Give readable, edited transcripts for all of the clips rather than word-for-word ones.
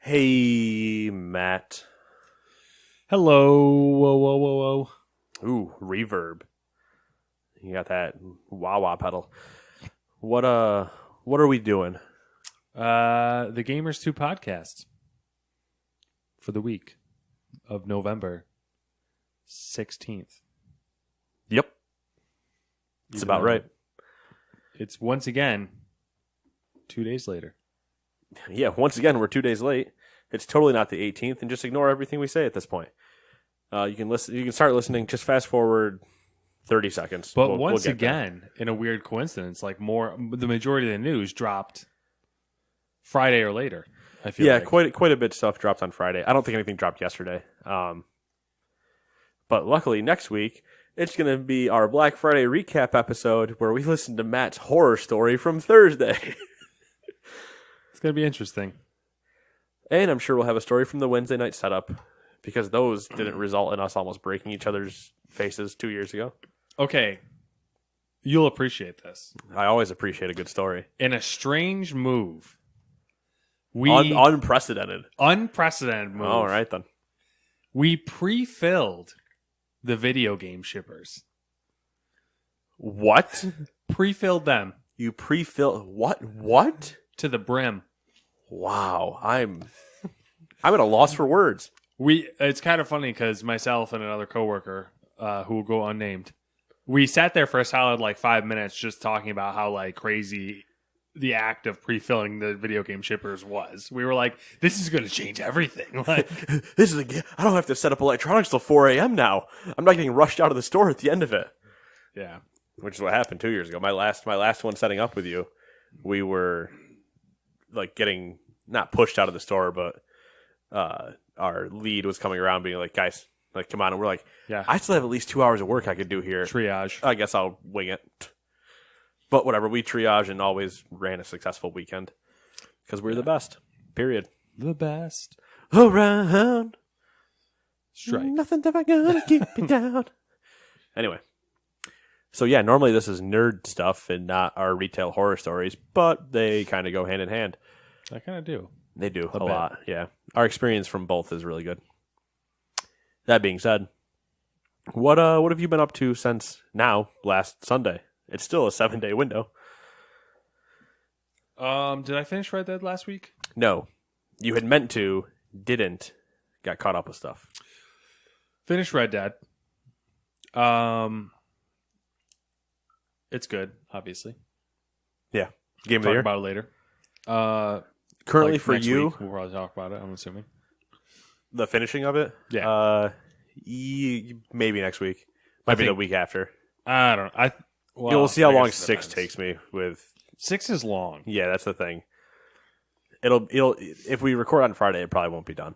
Hey, Matt. Hello. Whoa, whoa, whoa, whoa. Ooh, reverb. You got that wah-wah pedal. What are we doing? The Gamers 2 podcast for the week of November 16th. Yep. It's about right. It's once again 2 days later. Yeah, once again, we're 2 days late. It's totally not the 18th, and just ignore everything we say at this point. You can listen. You can start listening. Just fast forward 30 seconds. But once again, in a weird coincidence, the majority of the news dropped Friday or later. I feel like. quite a bit of stuff dropped on Friday. I don't think anything dropped yesterday. But luckily, next week it's going to be our Black Friday recap episode where we listen to Matt's horror story from Thursday. It's going to be interesting. And I'm sure we'll have a story from the Wednesday night setup because those didn't result in us almost breaking each other's faces 2 years ago. Okay. You'll appreciate this. I always appreciate a good story. In a strange move. Unprecedented. Unprecedented move. All right, then. We pre-filled the video game shippers. What? Pre-filled them. You pre-filled... What? To the brim. Wow. I'm at a loss for words. It's kind of funny because myself and another coworker, who will go unnamed, we sat there for a solid 5 minutes just talking about how crazy the act of pre-filling the video game shippers was. We were like, this is going to change everything. I don't have to set up electronics till 4 a.m. now. I'm not getting rushed out of the store at the end of it. Yeah. Which is what happened 2 years ago. My last one setting up with you, we were getting not pushed out of the store, but our lead was coming around being like, guys, come on. And we're like, yeah, I still have at least 2 hours of work I could do here. Triage. I guess I'll wing it. But whatever, we triage and always ran a successful weekend because we're the best. Period. The best. Around. Strike. Nothing's ever gonna keep me down. Anyway. So yeah, normally this is nerd stuff and not our retail horror stories, but they kind of go hand in hand. I kind of do. They do a lot, yeah. Our experience from both is really good. That being said, what have you been up to since last Sunday? It's still a 7-day window. Did I finish Red Dead last week? No. You had meant to, didn't, got caught up with stuff. Finished Red Dead. It's good, obviously. Yeah. Game of the year. Talk about it later. Currently for next you, week, we'll probably talk about it, I'm assuming. the finishing of it? Yeah. Maybe next week. Might be the week after. I don't know. We'll see how long 6 takes me with. 6 is long. Yeah, that's the thing. It'll if we record on Friday, it probably won't be done.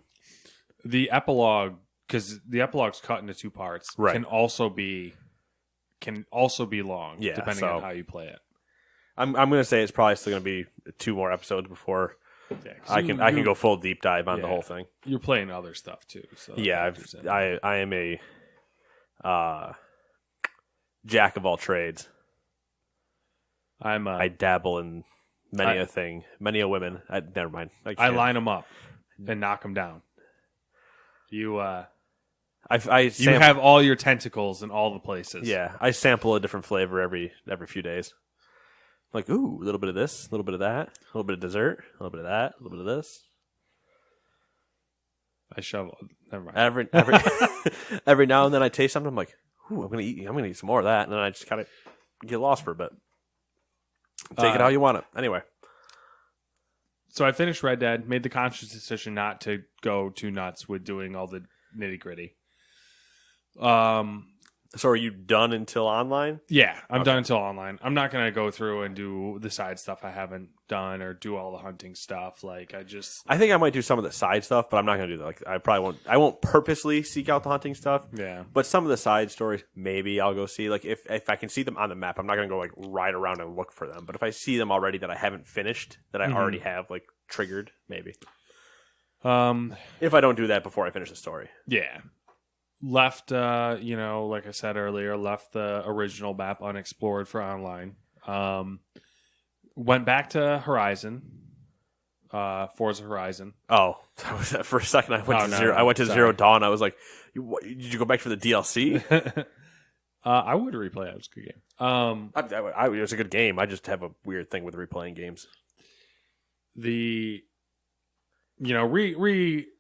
The epilogue, because the epilogue's cut into 2 parts, right, can also be long, yeah, depending on how you play it. I'm going to say it's probably still going to be 2 more episodes before I can go full deep dive on the whole thing. You're playing other stuff too, so yeah. I am a jack of all trades. I dabble in many a thing, many a women. Never mind. I line them up and knock them down. You you have all your tentacles in all the places. Yeah, I sample a different flavor every few days. Like, ooh, a little bit of this, a little bit of that, a little bit of dessert, a little bit of that, a little bit of this. I shovel. Never mind. Every now and then I taste something. I'm like, ooh, I'm gonna eat some more of that, and then I just kind of get lost for a bit. Take it how you want it. Anyway. So I finished Red Dead, made the conscious decision not to go too nuts with doing all the nitty gritty. So are you done until online? Yeah, I'm done until online. I'm not going to go through and do the side stuff I haven't done or do all the hunting stuff. I think I might do some of the side stuff, but I'm not going to do that. I won't purposely seek out the hunting stuff. Yeah. But some of the side stories, maybe I'll go see. If I can see them on the map, I'm not going to go ride around and look for them. But if I see them already that I haven't finished, that I already have triggered, maybe. If I don't do that before I finish the story. Yeah. Left, like I said earlier, left the original map unexplored for online. Went back to Horizon. Forza Horizon. Oh, for a second I went to Zero. I went to Zero Dawn. I was like, did you go back for the DLC? I would replay it. It was a good game. It was a good game. I just have a weird thing with replaying games.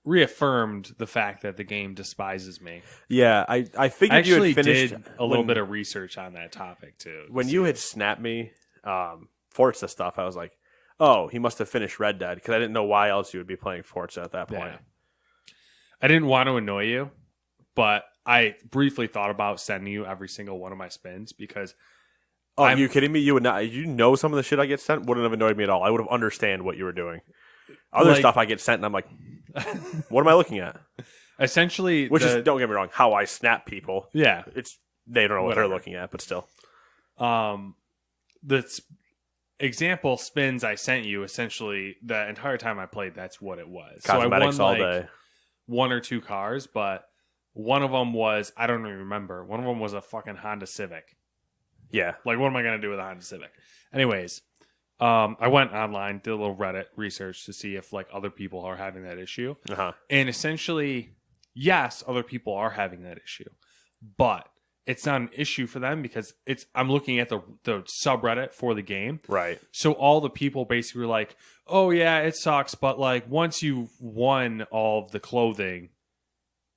Reaffirmed the fact that the game despises me. Yeah, I figured you had finished did a little bit of research on that topic too. When you had snapped me Forza stuff, I was like, oh, he must have finished Red Dead, because I didn't know why else you would be playing Forza at that point. Yeah. I didn't want to annoy you, but I briefly thought about sending you every single one of my spins because. Oh, are you kidding me? You would not. You know, some of the shit I get sent wouldn't have annoyed me at all. I would have understand what you were doing. Other stuff I get sent, and I'm like, what am I looking at? Essentially, which is, don't get me wrong, how I snap people. Yeah, they don't know what they're looking at, but still. The example spins I sent you, essentially, the entire time I played, that's what it was. Cosmetics so I won, all day. 1 or 2 cars, but one of them was, I don't even remember. One of them was a fucking Honda Civic. Yeah. Like, what am I going to do with a Honda Civic? Anyways, I went online, did a little Reddit research to see if, like, other people are having that issue. Uh-huh. And essentially, yes, other people are having that issue. But it's not an issue for them because I'm looking at the subreddit for the game. Right. So all the people basically were like, oh, yeah, it sucks. But, like, once you've won all of the clothing,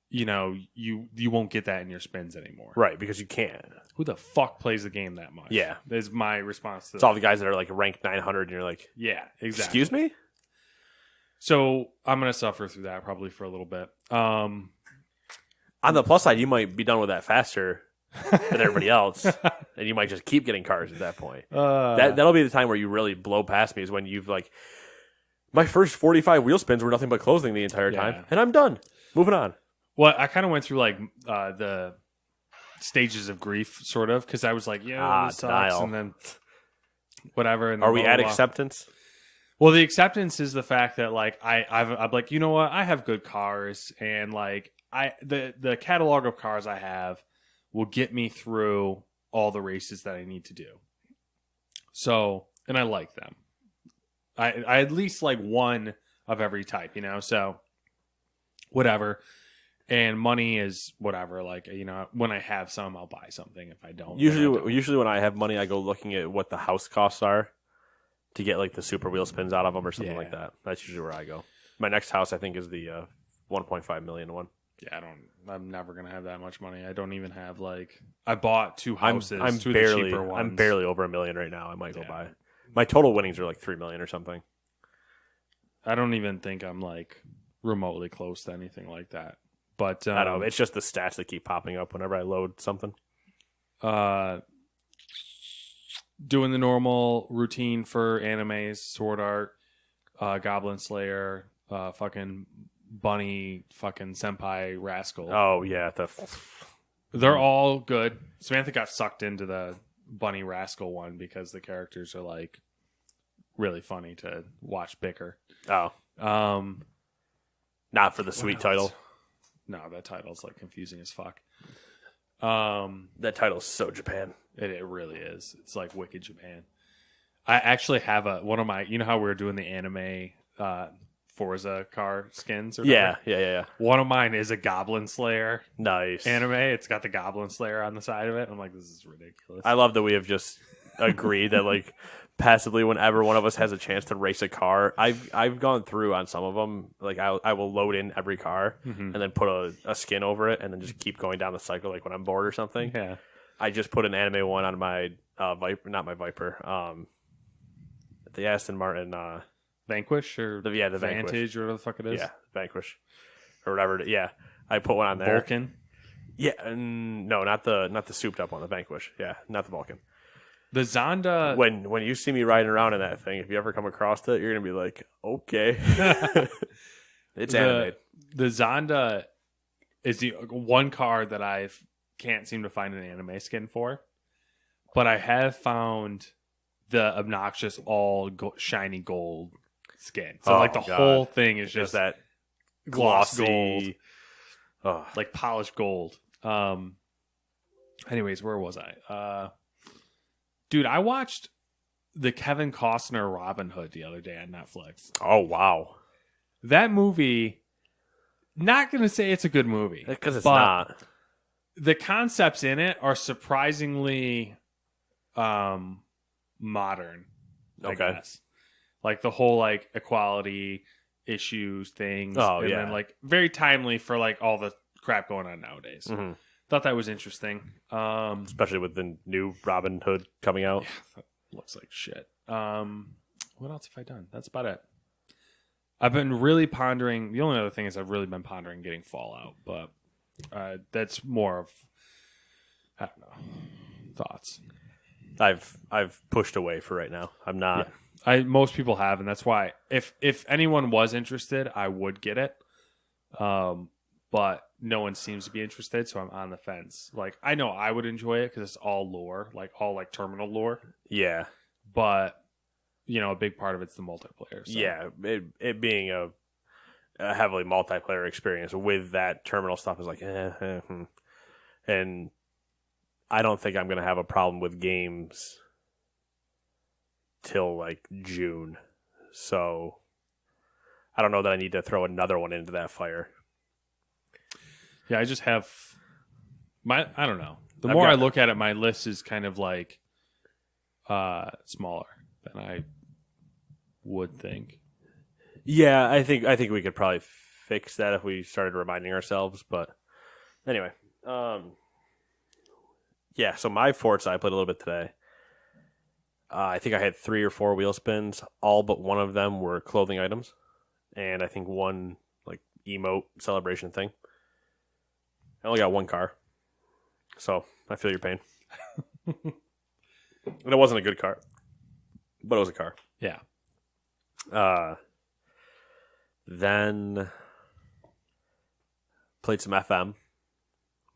you know, you won't get that in your spins anymore. Right, because you can't. Who the fuck plays the game that much? Yeah. Is my response to It's all the guys that are like ranked 900 and you're like, yeah, exactly. Excuse me? So I'm going to suffer through that probably for a little bit. On the plus side, you might be done with that faster than everybody else. And you might just keep getting cars at that point. That'll be the time where you really blow past me, is when you've like, my first 45 wheel spins were nothing but closing the entire time. And I'm done. Moving on. Well, I kind of went through like the stages of grief, sort of, because I was like, yeah, this sucks, denial. and then whatever. And are we at acceptance? Well, the acceptance is the fact that like I'm like, you know what, I have good cars, and like the catalog of cars I have will get me through all the races that I need to do. So, and I like them. I at least like one of every type, you know. So, whatever. And money is whatever. Like, you know, when I have some, I'll buy something. If I don't, usually when I have money, I go looking at what the house costs are to get like the super wheel spins out of them or something like that. That's usually where I go. My next house, I think, is the 1.5 million one. Yeah, I'm never gonna have that much money. I don't even have like. I bought 2 houses. I'm two barely. of the cheaper ones. I'm barely over $1 million right now. I might go buy. My total winnings are like $3 million or something. I don't even think I'm like remotely close to anything like that. But I don't know. It's just the stats that keep popping up whenever I load something. Doing the normal routine for animes, Sword Art, Goblin Slayer, fucking Bunny, fucking Senpai Rascal. Oh yeah, they're all good. Samantha got sucked into the Bunny Rascal one because the characters are like really funny to watch bicker. Oh, not for the sweet title. No, that title's like confusing as fuck. That title's so Japan. It really is. It's like Wicked Japan. I actually have one of my. You know how we were doing the anime Forza car skins? Or yeah. One of mine is a Goblin Slayer. Nice anime. It's got the Goblin Slayer on the side of it. I'm like, this is ridiculous. I love that we have just agreed that like. Passively, whenever one of us has a chance to race a car, I've gone through on some of them. Like I will load in every car and then put a skin over it, and then just keep going down the cycle. Like when I'm bored or something. Yeah, I just put an anime one on my Viper, not my Viper. The Aston Martin Vanquish or the Vantage Vanquish. or whatever the fuck it is. Yeah, Vanquish or whatever. Yeah, I put one on there. Vulcan. Yeah, no, not the souped up one. The Vanquish. Yeah, not the Vulcan. The Zonda. When you see me riding around in that thing, if you ever come across it, you're gonna be like, okay, it's animated. The Zonda is the one car that I can't seem to find an anime skin for, but I have found the obnoxious shiny gold skin. So like the whole thing is just that glossy gold, like polished gold. Anyways, where was I? Dude, I watched the Kevin Costner Robin Hood the other day on Netflix. Oh, wow. That movie, not going to say it's a good movie. Because it's not. The concepts in it are surprisingly modern, I guess. Like the whole like equality issues things. Oh, and yeah. then like very timely for like all the crap going on nowadays. Mm-hmm. Thought that was interesting. Especially with the new Robin Hood coming out. Yeah, that looks like shit. What else have I done? That's about it. I've been really pondering. The only other thing is I've really been pondering getting Fallout, but that's more of, I don't know, thoughts. I've pushed away for right now. I'm not. Yeah. Most people have, and that's why if anyone was interested, I would get it. But no one seems to be interested, so I'm on the fence. Like I know I would enjoy it because it's all lore, like all like terminal lore. Yeah, but you know, a big part of it's the multiplayer. So. Yeah, it being a heavily multiplayer experience with that terminal stuff is like, and I don't think I'm going to have a problem with games till like June. So I don't know that I need to throw another one into that fire. Yeah, I just have I don't know. The more I look at it, my list is kind of like smaller than I would think. Yeah, I think we could probably fix that if we started reminding ourselves. But anyway, yeah. So my Forza, I played a little bit today. I think I had 3 or 4 wheel spins. All but one of them were clothing items, and I think one like emote celebration thing. I only got one car, so I feel your pain. And it wasn't a good car, but it was a car. Yeah. Then played some FM.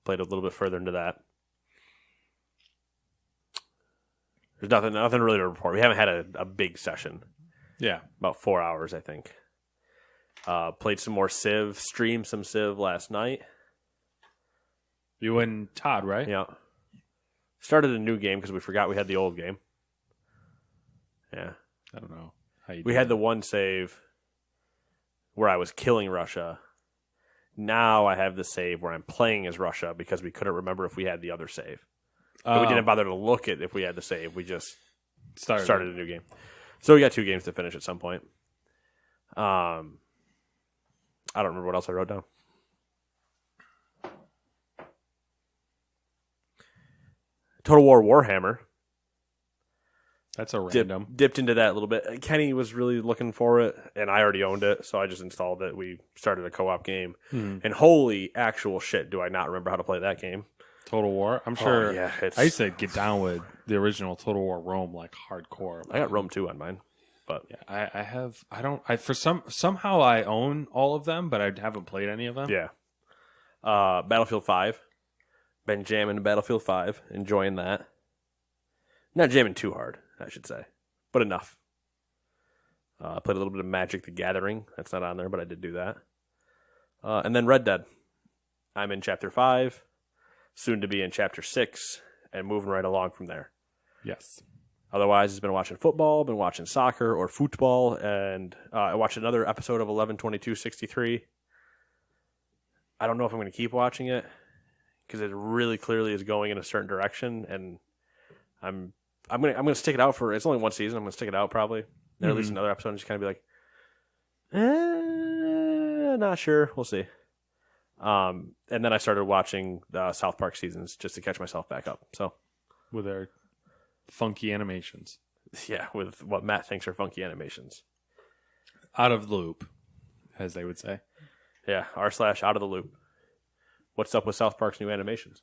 Played a little bit further into that. There's nothing really to report. We haven't had a big session. Yeah. About 4 hours, I think. Played some more Civ. Streamed some Civ last night. You and Todd, right? Yeah. Started a new game because we forgot we had the old game. Yeah. I don't know how you. We had the one save where I was killing Russia. Now I have the save where I'm playing as Russia because we couldn't remember if we had the other save. But we didn't bother to look at if we had the save. We just started a new game. So we got 2 games to finish at some point. I don't remember what else I wrote down. Total War Warhammer. That's a random. Dipped into that a little bit. Kenny was really looking for it, and I already owned it, so I just installed it. We started a co-op game. And holy actual shit, do I not remember how to play that game. Total War? I'm sure. Oh, yeah, I used to get down with the original Total War Rome, like hardcore. I got Rome 2 on mine. But yeah, I have. I don't. Somehow I own all of them, but I haven't played any of them. Yeah. Battlefield 5. Been jamming Battlefield 5. Enjoying that. Not jamming too hard, I should say. But enough. I played a little bit of Magic the Gathering. That's not on there, but I did do that. And then Red Dead. I'm in Chapter 5. Soon to be in Chapter 6. And moving right along from there. Yes. Otherwise, I've been watching football, been watching soccer or football, and I watched another episode of 11/22/63. I don't know if I'm going to keep watching it because it really clearly is going in a certain direction, and I'm going to stick it out for. It's only one season. I'm going to stick it out probably. Then at least another episode, and just kind of be like, not sure. We'll see. And then I started watching the South Park seasons just to catch myself back up. So with their funky animations. Yeah, with what Matt thinks are funky animations. Out of the loop, as they would say. Yeah, r/out of the loop. What's up with South Park's new animations?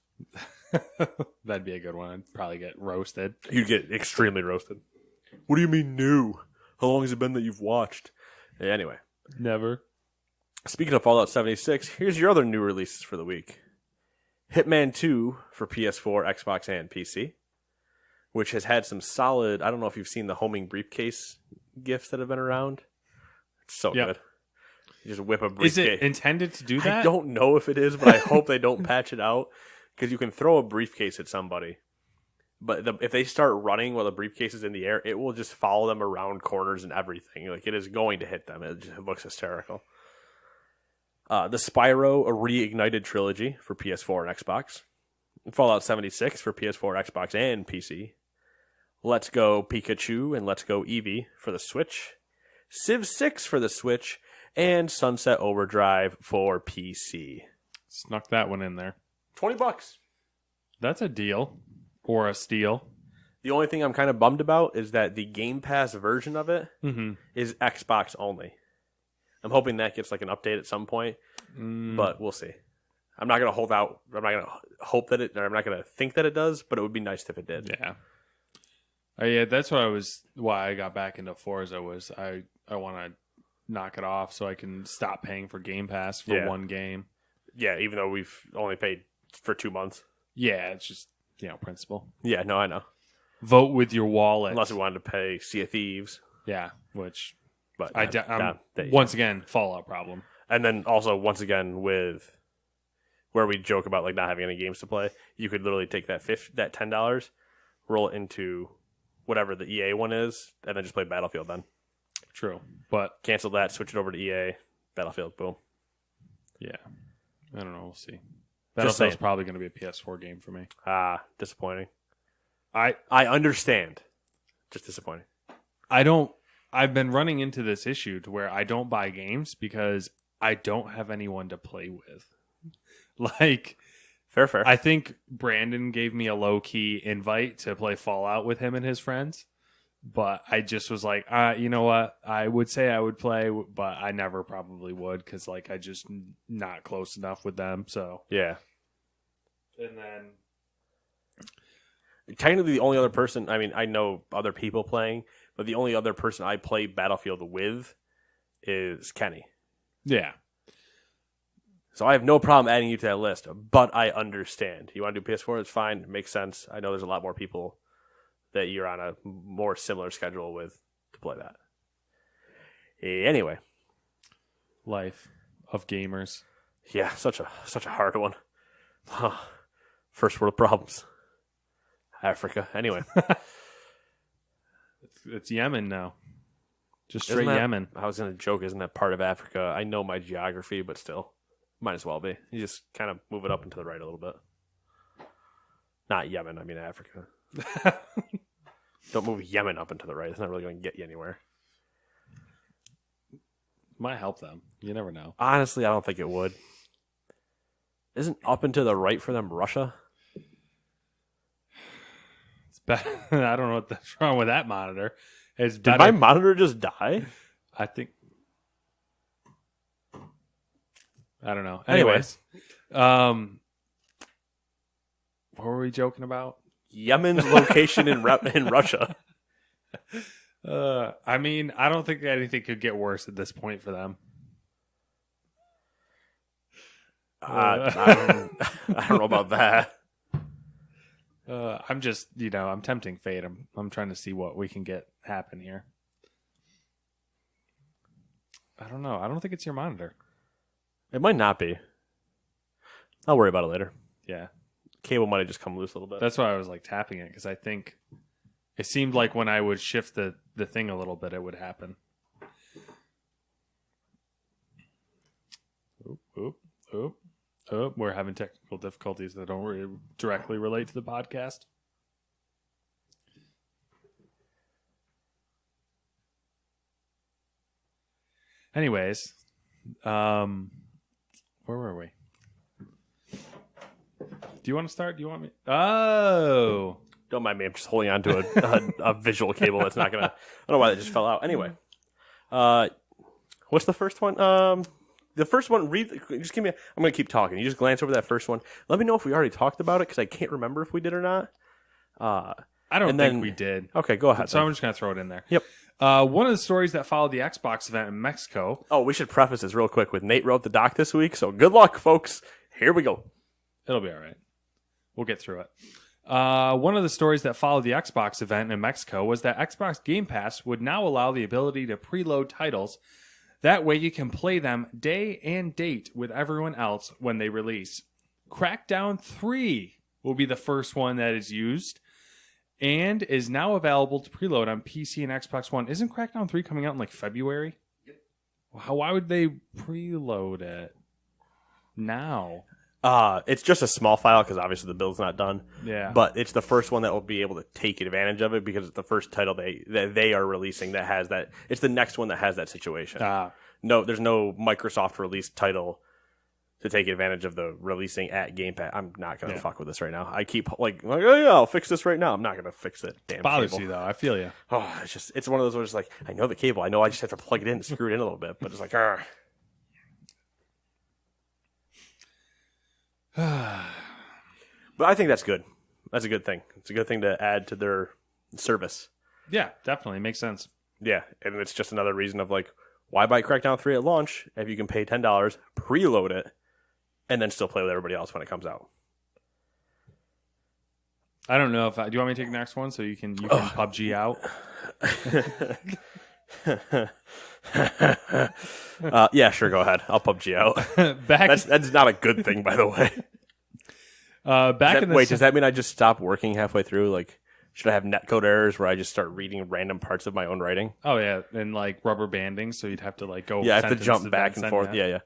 That'd be a good one. I'd probably get roasted. You'd get extremely roasted. What do you mean new? How long has it been that you've watched? Yeah, anyway. Never. Speaking of Fallout 76, here's your other new releases for the week. Hitman 2 for PS4, Xbox, and PC. Which has had some solid, I don't know if you've seen the homing briefcase gifts that have been around. It's so good. You just whip a briefcase. Is it intended to do that? I don't know if it is, but I hope they don't patch it out. Because you can throw a briefcase at somebody, But if they start running while the briefcase is in the air, it will just follow them around corners and everything. Like, it is going to hit them. It looks hysterical. The Spyro Reignited Trilogy for PS4 and Xbox. Fallout 76 for PS4, Xbox, and PC. Let's Go Pikachu and Let's Go Eevee for the Switch. Civ 6 for the Switch. And Sunset Overdrive for PC. Snuck that one in there. $20. That's a deal. Or a steal. The only thing I'm kind of bummed about is that the Game Pass version of it is Xbox only. I'm hoping that gets like an update at some point, but we'll see. I'm not going to hold out. I'm not going to hope that it, or I'm not going to think that it does, but it would be nice if it did. Yeah. Yeah, that's why I got back into Forza I want to knock it off so I can stop paying for Game Pass for one game. Yeah, even though we've only paid for 2 months. Yeah, it's just, principle. Yeah, no, I know. Vote with your wallet. Unless we wanted to pay Sea of Thieves. Yeah, which... But once again, Fallout problem. And then also, once again, with where we joke about like not having any games to play, you could literally take that $10, roll it into whatever the EA one is, and then just play Battlefield then. True. But cancel that, switch it over to EA, Battlefield, boom. Yeah. I don't know, we'll see. Battlefield's probably going to be a PS4 game for me. Disappointing. I understand. Just disappointing. I've been running into this issue to where I don't buy games because I don't have anyone to play with. Like, fair. I think Brandon gave me a low-key invite to play Fallout with him and his friends, but I just was like, you know what? I would say I would play, but I never probably would because, like, I just not close enough with them. So yeah. And then technically the only other person, I mean, I know other people playing, but the only other person I play Battlefield with is Kenny. Yeah. So I have no problem adding you to that list, but I understand. You want to do PS4, it's fine. It makes sense. I know there's a lot more people that you're on a more similar schedule with to play that. Anyway. Life of gamers. Yeah, such a hard one. First world problems. Africa. Anyway. It's Yemen now. Just straight Yemen. I was going to joke, isn't that part of Africa? I know my geography, but still. Might as well be. You just kind of move it up and to the right a little bit. Not Yemen, I mean Africa. Don't move Yemen up and to the right. It's not really going to get you anywhere. Might help them. You never know. Honestly, I don't think it would. Isn't up and to the right for them Russia? It's bad. I don't know what's wrong with that monitor. Did my monitor just die? I think. I don't know. Anyways, what were we joking about? Yemen's location in Russia. I mean, I don't think anything could get worse at this point for them. I don't know about that. I'm just, I'm tempting fate. I'm trying to see what we can get happen here. I don't know. I don't think it's your monitor. It might not be. I'll worry about it later. Yeah. Cable might have just come loose a little bit. That's why I was like tapping it, because I think it seemed like when I would shift the thing a little bit, it would happen. Oop. We're having technical difficulties that don't directly relate to the podcast. Anyways, where were we? Do you want to start? Do you want me? Oh. Don't mind me. I'm just holding on to a visual cable that's not going to... I don't know why that just fell out. Anyway. What's the first one? The first one, just give me... I'm going to keep talking. You just glance over that first one. Let me know if we already talked about it, because I can't remember if we did or not. I don't think we did. Okay, go ahead. So I'm just going to throw it in there. Yep. One of the stories that followed the Xbox event in Mexico... Oh, we should preface this real quick with Nate wrote the doc this week, so good luck, folks. Here we go. It'll be all right. We'll get through it. One of the stories that followed the Xbox event in Mexico was that Xbox Game Pass would now allow the ability to preload titles. That way you can play them day and date with everyone else when they release. Crackdown 3 will be the first one that is used. and is now available to preload on PC and Xbox One. Isn't Crackdown 3 coming out in like February? Yep. Why would they preload it now? It's just a small file because obviously the build's not done. Yeah. But it's the first one that will be able to take advantage of it because it's the first title that they are releasing that has that. It's the next one that has that situation. No, there's no Microsoft released title to take advantage of the releasing at Game Pass. I'm not going to fuck with this right now. I keep like, oh yeah, I'll fix this right now. I'm not going to fix it. Damn, bothers cable. You though. I feel you. Oh, it's one of those where it's like, I know the cable. I know I just have to plug it in and screw it in a little bit, but it's like, But I think that's good. That's a good thing. It's a good thing to add to their service. Yeah, definitely. Makes sense. Yeah, and it's just another reason of like, why buy Crackdown 3 at launch if you can pay $10, preload it, and then still play with everybody else when it comes out? I don't know if do you want me to take the next one so you can PUBG out? Yeah, sure, go ahead. I'll PUBG out. That's not a good thing, by the way. Does that mean I just stop working halfway through? Like, should I have netcode errors where I just start reading random parts of my own writing? Oh yeah, and like rubber banding, so you'd have to like go. Yeah, I have to jump back and forth. Yeah.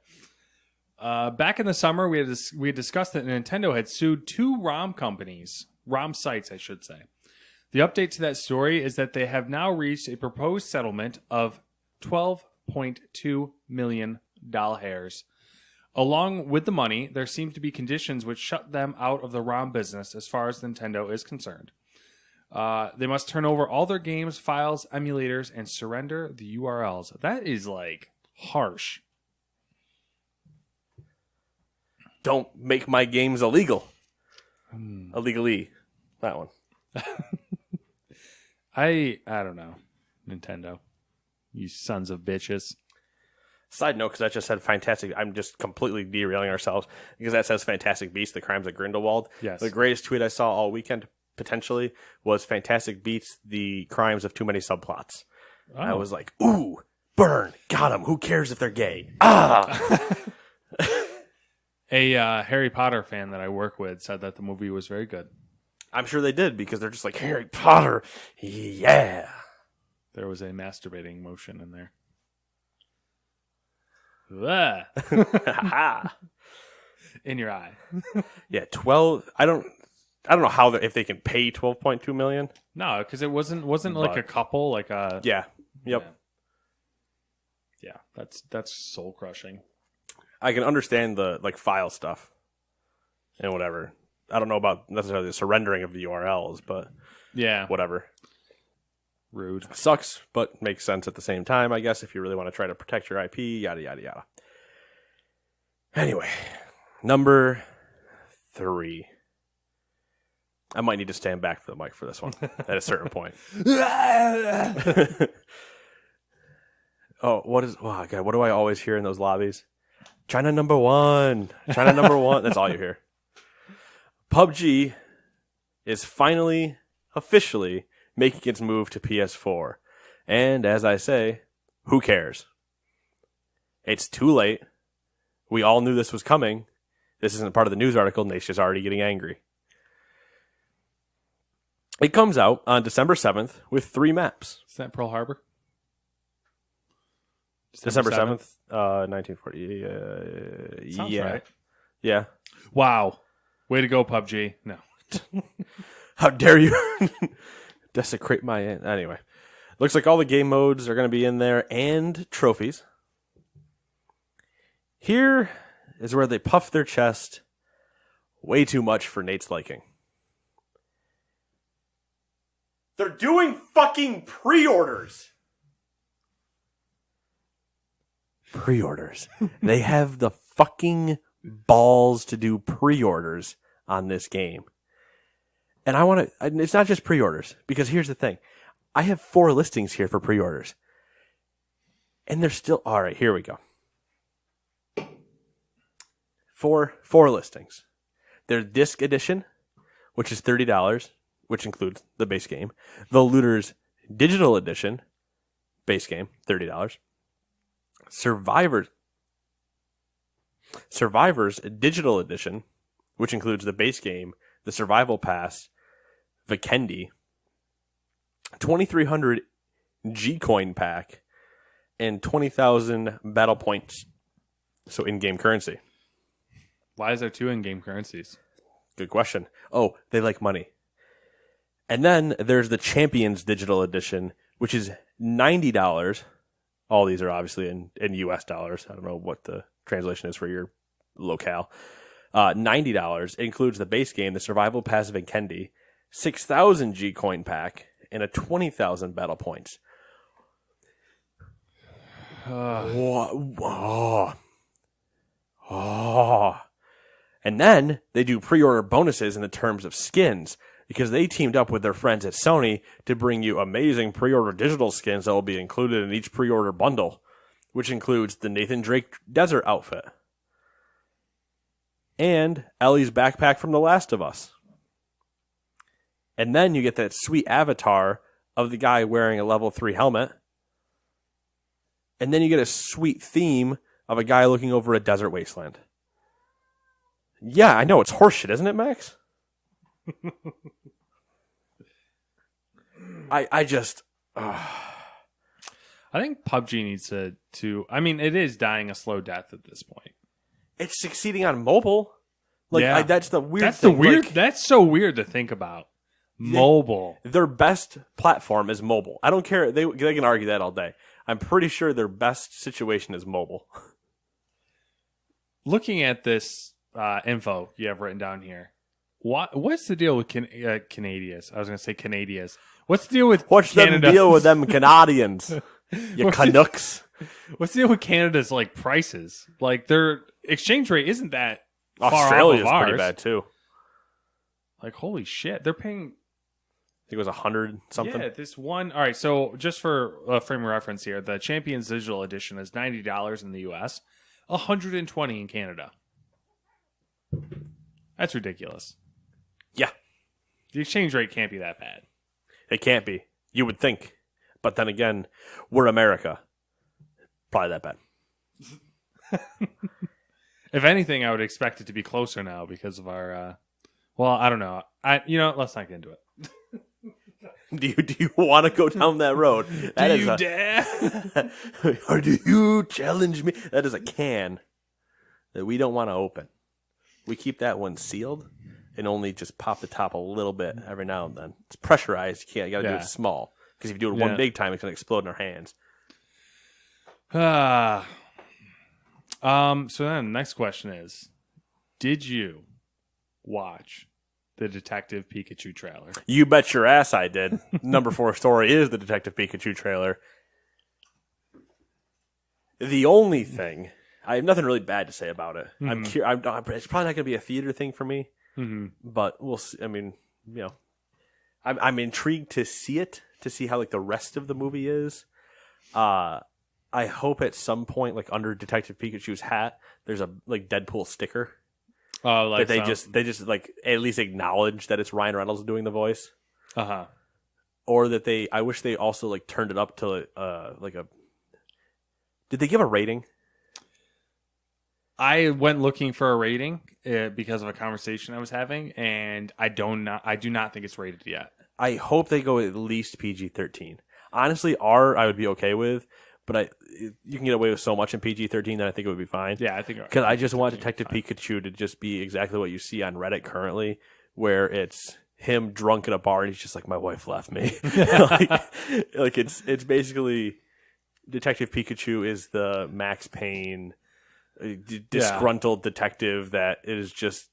Back in the summer, we had discussed that Nintendo had sued 2 ROM companies, ROM sites, I should say. The update to that story is that they have now reached a proposed settlement of $12.2 million. Along with the money, there seem to be conditions which shut them out of the ROM business as far as Nintendo is concerned. They must turn over all their games, files, emulators, and surrender the URLs. That is, like, harsh. Don't make my games illegal. Illegally. That one. I don't know. Nintendo. You sons of bitches. Side note, because that just said fantastic. I'm just completely derailing ourselves because that says Fantastic Beasts: The Crimes of Grindelwald. Yes. The greatest tweet I saw all weekend, potentially, was Fantastic Beasts: The Crimes of Too Many Subplots. Oh. I was like, ooh, burn, got him. Who cares if they're gay? Ah! A Harry Potter fan that I work with said that the movie was very good. I'm sure they did because they're just like, Harry Potter, yeah. There was a masturbating motion in there. In your eye. Yeah, 12. I don't know how if they can pay 12.2 million. No, because it wasn't like a couple, like a yeah. Yep. Yeah, that's soul crushing. I can understand the like file stuff and whatever. I don't know about necessarily the surrendering of the URLs, but yeah, whatever. Rude. Sucks, but makes sense at the same time, I guess, if you really want to try to protect your IP, yada, yada, yada. Anyway, number 3. I might need to stand back for the mic for this one at a certain point. Oh, God, what do I always hear in those lobbies? China number 1. China number 1. That's all you hear. PUBG is finally, officially, making its move to PS4. And as I say, who cares? It's too late. We all knew this was coming. This isn't part of the news article. Naisha's already getting angry. It comes out on December 7th with 3 maps. Is that Pearl Harbor? December 7th, 1940. Sounds yeah. right. Yeah. Wow. Way to go, PUBG. No. How dare you desecrate my... Anyway. Looks like all the game modes are going to be in there and trophies. Here is where they puff their chest way too much for Nate's liking. They're doing fucking pre-orders. Pre-orders. They have the fucking balls to do pre-orders on this game. And I want to... It's not just pre-orders, because here's the thing. I have 4 listings here for pre-orders. And they're still... All right, here we go. 4 listings. There's Disc Edition, which is $30, which includes the base game. The Looters Digital Edition, base game, $30. Survivors Digital Edition, which includes the base game, the Survival Pass, Vikendi, 2,300 G coin pack, and 20,000 battle points. So in-game currency. Why is there 2 in-game currencies? Good question. Oh, they like money. And then there's the Champions Digital Edition, which is $90. All these are obviously in US dollars. I don't know what the translation is for your locale. $90. It includes the base game, the Survival Passive and Kendi, 6,000 G coin pack, and a 20,000 battle points. And then they do pre-order bonuses in the terms of skins, because they teamed up with their friends at Sony to bring you amazing pre-order digital skins that will be included in each pre-order bundle, which includes the Nathan Drake desert outfit and Ellie's backpack from The Last of Us. And then you get that sweet avatar of the guy wearing a level 3 helmet. And then you get a sweet theme of a guy looking over a desert wasteland. Yeah, I know, it's horseshit, isn't it, Max? I just... I think PUBG needs to... I mean, it is dying a slow death at this point. It's succeeding on mobile. Like, yeah. That's the weird that's thing. The weird, like, that's so weird to think about. Mobile. Their best platform is mobile. I don't care. They can argue that all day. I'm pretty sure their best situation is mobile. Looking at this info you have written down here, what's the deal with Canadians? I was going to say Canadians. What's the deal with What's Canada? the deal with them Canadians? You Canucks. What's the deal with Canada's like prices? Like their exchange rate isn't that far Australia's off of pretty ours. bad too. Like holy shit, they're paying. I think it was 100 something. Yeah, this one. All right, so just for a frame of reference here, the Champions Digital Edition is $90 in the U.S., $120 in Canada. That's ridiculous. Yeah, the exchange rate can't be that bad. It can't be. You would think, but then again, we're America. Probably that bad. If anything, I would expect it to be closer now because of our. Well, I don't know. Let's not get into it. Do you want to go down that road? Do you dare? Or do you challenge me? That is a can that we don't want to open. We keep that one sealed and only just pop the top a little bit every now and then. It's pressurized. You got to do it small. Because if you do it one big time, it's going to explode in our hands. So then, next question is, did you watch the Detective Pikachu trailer? You bet your ass I did. Number 4 story is the Detective Pikachu trailer. The only thing, I have nothing really bad to say about it. Mm-hmm. It's probably not going to be a theater thing for me, but we'll see. I mean, I'm intrigued to see it, to see how like the rest of the movie is. I hope at some point, like under Detective Pikachu's hat, there's a like Deadpool sticker. Oh, like they just like at least acknowledge that it's Ryan Reynolds doing the voice. Or that I wish they also like turned it up to like a. Did they give a rating? I went looking for a rating because of a conversation I was having, and I do not think it's rated yet. I hope they go at least PG-13. Honestly, R I would be okay with, but you can get away with so much in PG-13 that I think it would be fine. Yeah, I think because I just want Detective Pikachu to just be exactly what you see on Reddit currently, where it's him drunk at a bar and he's just like, my wife left me. like it's basically Detective Pikachu is the Max Payne disgruntled detective that is just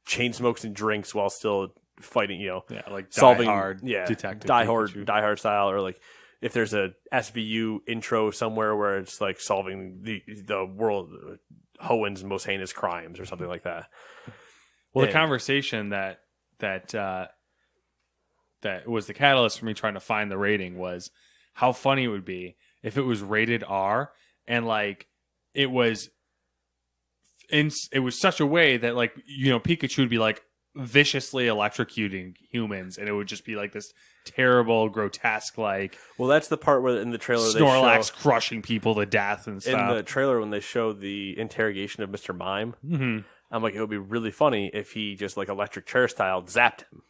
chain smokes and drinks while still fighting, like solving detective Die Hard style, or like if there's a SVU intro somewhere where it's like solving the world Hoen's most heinous crimes or something like that. Well, the conversation that was the catalyst for me trying to find the rating was how funny it would be if it was rated R and like it was such a way that like Pikachu would be like viciously electrocuting humans, and it would just be like this terrible, grotesque, like. Well, that's the part where in the trailer Snorlax crushing people to death and stuff. In the trailer, when they show the interrogation of Mr. Mime, I'm like, it would be really funny if he just like electric chair style zapped him.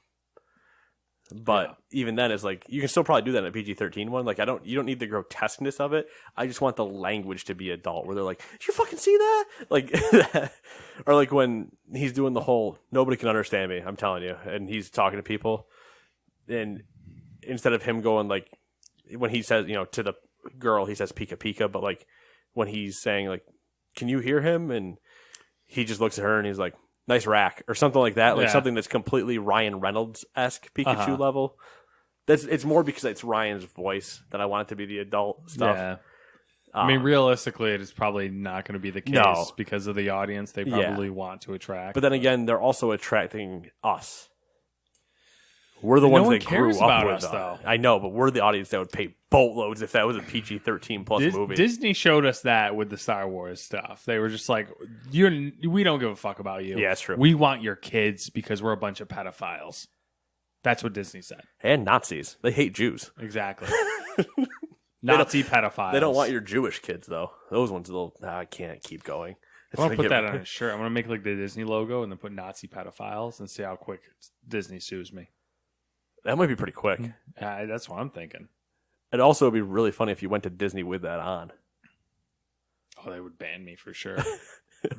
But even then, it's like you can still probably do that in a PG-13 one. Like you don't need the grotesqueness of it. I just want the language to be adult, where they're like, "Did you fucking see that?" Like, or like when he's doing the whole "nobody can understand me," I'm telling you, and he's talking to people, and instead of him going like when he says to the girl, he says "pika pika," but like when he's saying like, "Can you hear him?" and he just looks at her and he's like, "Nice rack," or something like that, like something that's completely Ryan Reynolds-esque Pikachu level. It's more because it's Ryan's voice that I want it to be the adult stuff. Yeah. I mean, realistically, it is probably not going to be the case because of the audience they probably want to attract. But then again, they're also attracting us. We're the ones that grew up with us, though. I know, but we're the audience that would pay boatloads if that was a PG-13 plus movie. Disney showed us that with the Star Wars stuff. They were just like, we don't give a fuck about you. Yeah, that's true. We want your kids because we're a bunch of pedophiles. That's what Disney said. And Nazis. They hate Jews. Exactly. Nazi pedophiles. They don't want your Jewish kids, though. Those ones, I can't keep going. I'm going to put that on a shirt. I'm going to make like the Disney logo and then put Nazi pedophiles and see how quick Disney sues me. That might be pretty quick. That's what I'm thinking. It'd also be really funny if you went to Disney with that on. Oh, they would ban me for sure.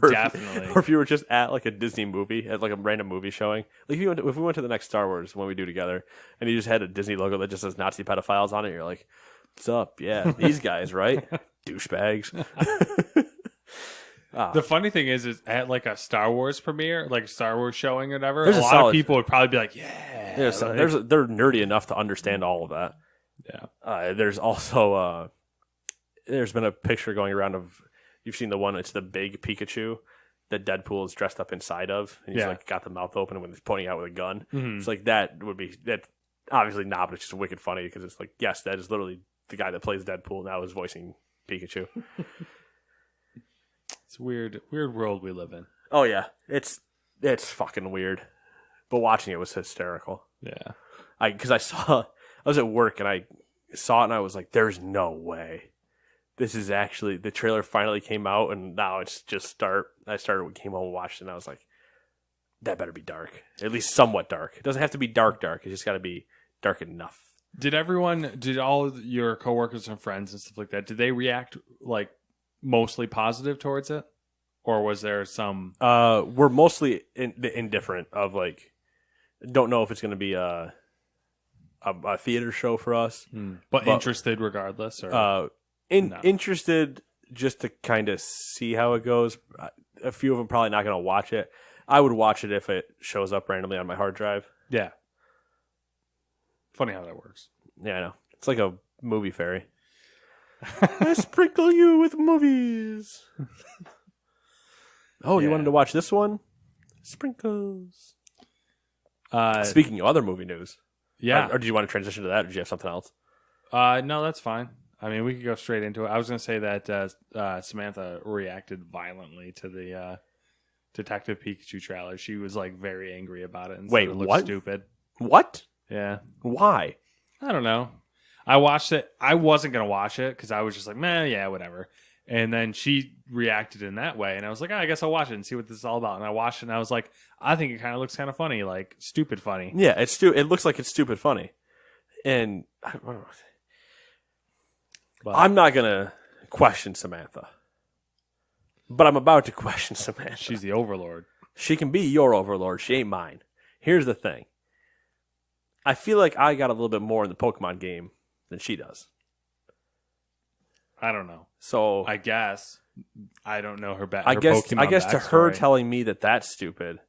Definitely. Or if you were just at like a Disney movie, at like a random movie showing. Like if we went to the next Star Wars when we do together, and you just had a Disney logo that just says Nazi pedophiles on it, you're like, "What's up? Yeah, these guys, right? Douchebags." The funny thing is at like a Star Wars premiere, like a Star Wars showing or whatever, a lot of people would probably be like, "Yeah." They're nerdy enough to understand all of that. Yeah. There's also there's been a picture going around of, you've seen the one, it's the big Pikachu that Deadpool is dressed up inside of, and he's like got the mouth open when he's pointing out with a gun. Mm-hmm. It's like that obviously not, but it's just wicked funny because it's like, yes, that is literally the guy that plays Deadpool now is voicing Pikachu. It's a weird world we live in. Oh yeah, it's fucking weird, but watching it was hysterical. Yeah, because I was at work and I saw it and I was like, "There's no way, this is actually," the trailer finally came out and now it's just I came home and watched it and I was like, that better be dark, at least somewhat dark. It doesn't have to be dark. It's just got to be dark enough. Did all your coworkers and friends and stuff like that, did they react like mostly positive towards it, or was there some? We're mostly indifferent of like, don't know if it's going to be a theater show for us, but interested regardless, or interested just to kind of see how it goes. A few of them probably not going to watch it. I would watch it if it shows up randomly on my hard drive. Yeah. Funny how that works. Yeah, I know. It's like a movie fairy. I sprinkle you with movies. You wanted to watch this one? Sprinkles. Speaking of other movie news. Yeah. Or did you want to transition to that, or did you have something else? No, that's fine. I mean, we could go straight into it. I was going to say that Samantha reacted violently to the Detective Pikachu trailer. She was like very angry about it and said it looked stupid. What? Yeah. Why? I don't know. I watched it. I wasn't going to watch it because I was just like, meh, yeah, whatever. And then she reacted in that way. And I was like, I guess I'll watch it and see what this is all about. And I watched it and I was like, I think it kind of looks kind of funny, like stupid funny. Yeah, it looks like it's stupid funny. And I'm not going to question Samantha. But I'm about to question Samantha. She's the overlord. She can be your overlord. She ain't mine. Here's the thing. I feel like I got a little bit more in the Pokemon game than she does. I don't know. So I guess I don't know her back. I guess to her telling me that that's stupid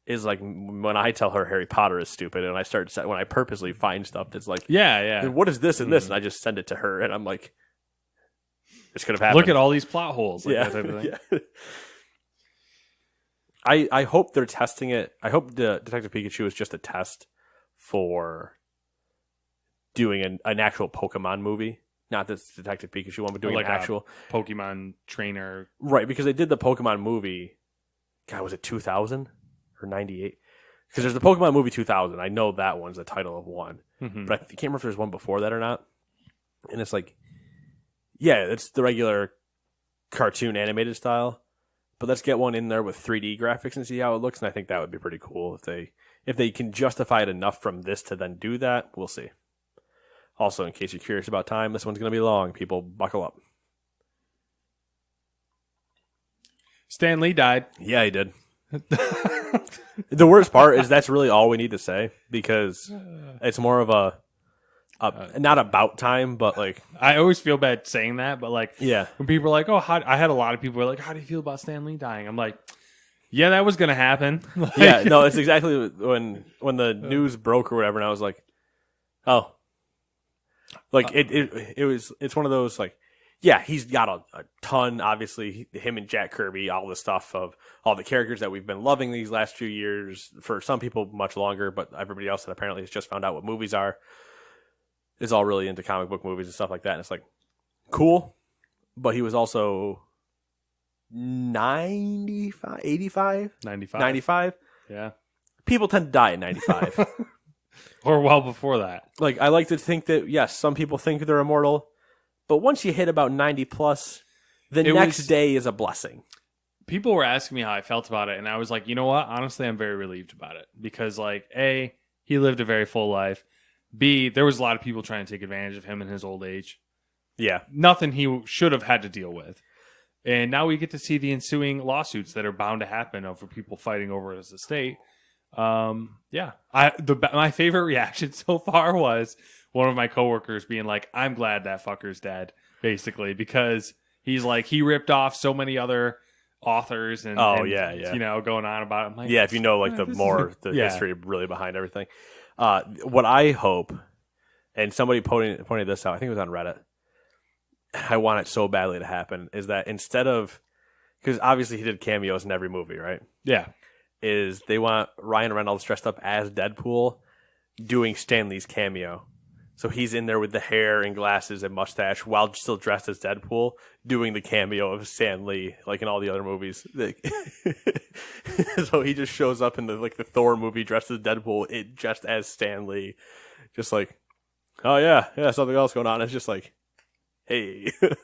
is like when I tell her Harry Potter is stupid, and when I purposely find stuff that's like, yeah, what is this and this, and I just send it to her, and I'm like, this could have happened. Look at all these plot holes. Like that type of thing. Yeah. I hope they're testing it. I hope the Detective Pikachu is just a test for doing an actual Pokemon movie. Not this Detective Pikachu one, but doing like an actual Pokemon trainer. Right, because they did the Pokemon movie, God, was it 2000 or 98? Because there's the Pokemon movie 2000. I know that one's the title of one. Mm-hmm. But I can't remember if there's one before that or not. And it's like, yeah, it's the regular cartoon animated style. But let's get one in there with 3D graphics and see how it looks. And I think that would be pretty cool if they can justify it enough from this to then do that. We'll see. Also, in case you're curious about time, this one's going to be long. People, buckle up. Stan Lee died. Yeah, he did. The worst part is that's really all we need to say, because it's more of a not about time, but like I always feel bad saying that, but like yeah, when people are like, "Oh, I had a lot of people were like, how do you feel about Stan Lee dying?" I'm like, "Yeah, that was gonna happen." Like, yeah, no, it's exactly when the news broke or whatever, and I was like, oh, like it's one of those like. Yeah, he's got a ton, obviously, him and Jack Kirby, all the stuff of all the characters that we've been loving these last few years. For some people, much longer, but everybody else that apparently has just found out what movies are is all really into comic book movies and stuff like that. And it's like, cool, but he was also 95, 85? 95? Yeah. People tend to die at 95. Or well before that. Like, I like to think that, yes, some people think they're immortal. But once you hit about 90 plus, the next day is a blessing. People were asking me how I felt about it, and I was like, you know what? Honestly, I'm very relieved about it. Because, like, A, he lived a very full life. B, there was a lot of people trying to take advantage of him in his old age. Yeah. Nothing he should have had to deal with. And now we get to see the ensuing lawsuits that are bound to happen over people fighting over his estate. Yeah. My favorite reaction so far was one of my coworkers being like, I'm glad that fucker's dead, basically, because he's like, he ripped off so many other authors and you know, going on about it. I'm like, yeah, if you know like the history really behind everything. What I hope, and somebody pointed this out, I think it was on Reddit, I want it so badly to happen, is that instead of, because obviously he did cameos in every movie, right? Yeah. Is they want Ryan Reynolds dressed up as Deadpool doing Stan Lee's cameo. So he's in there with the hair and glasses and mustache while still dressed as Deadpool, doing the cameo of Stan Lee, like in all the other movies. So he just shows up in the Thor movie dressed as Deadpool, just as Stan Lee, just like, oh yeah, something else going on. It's just like, hey, I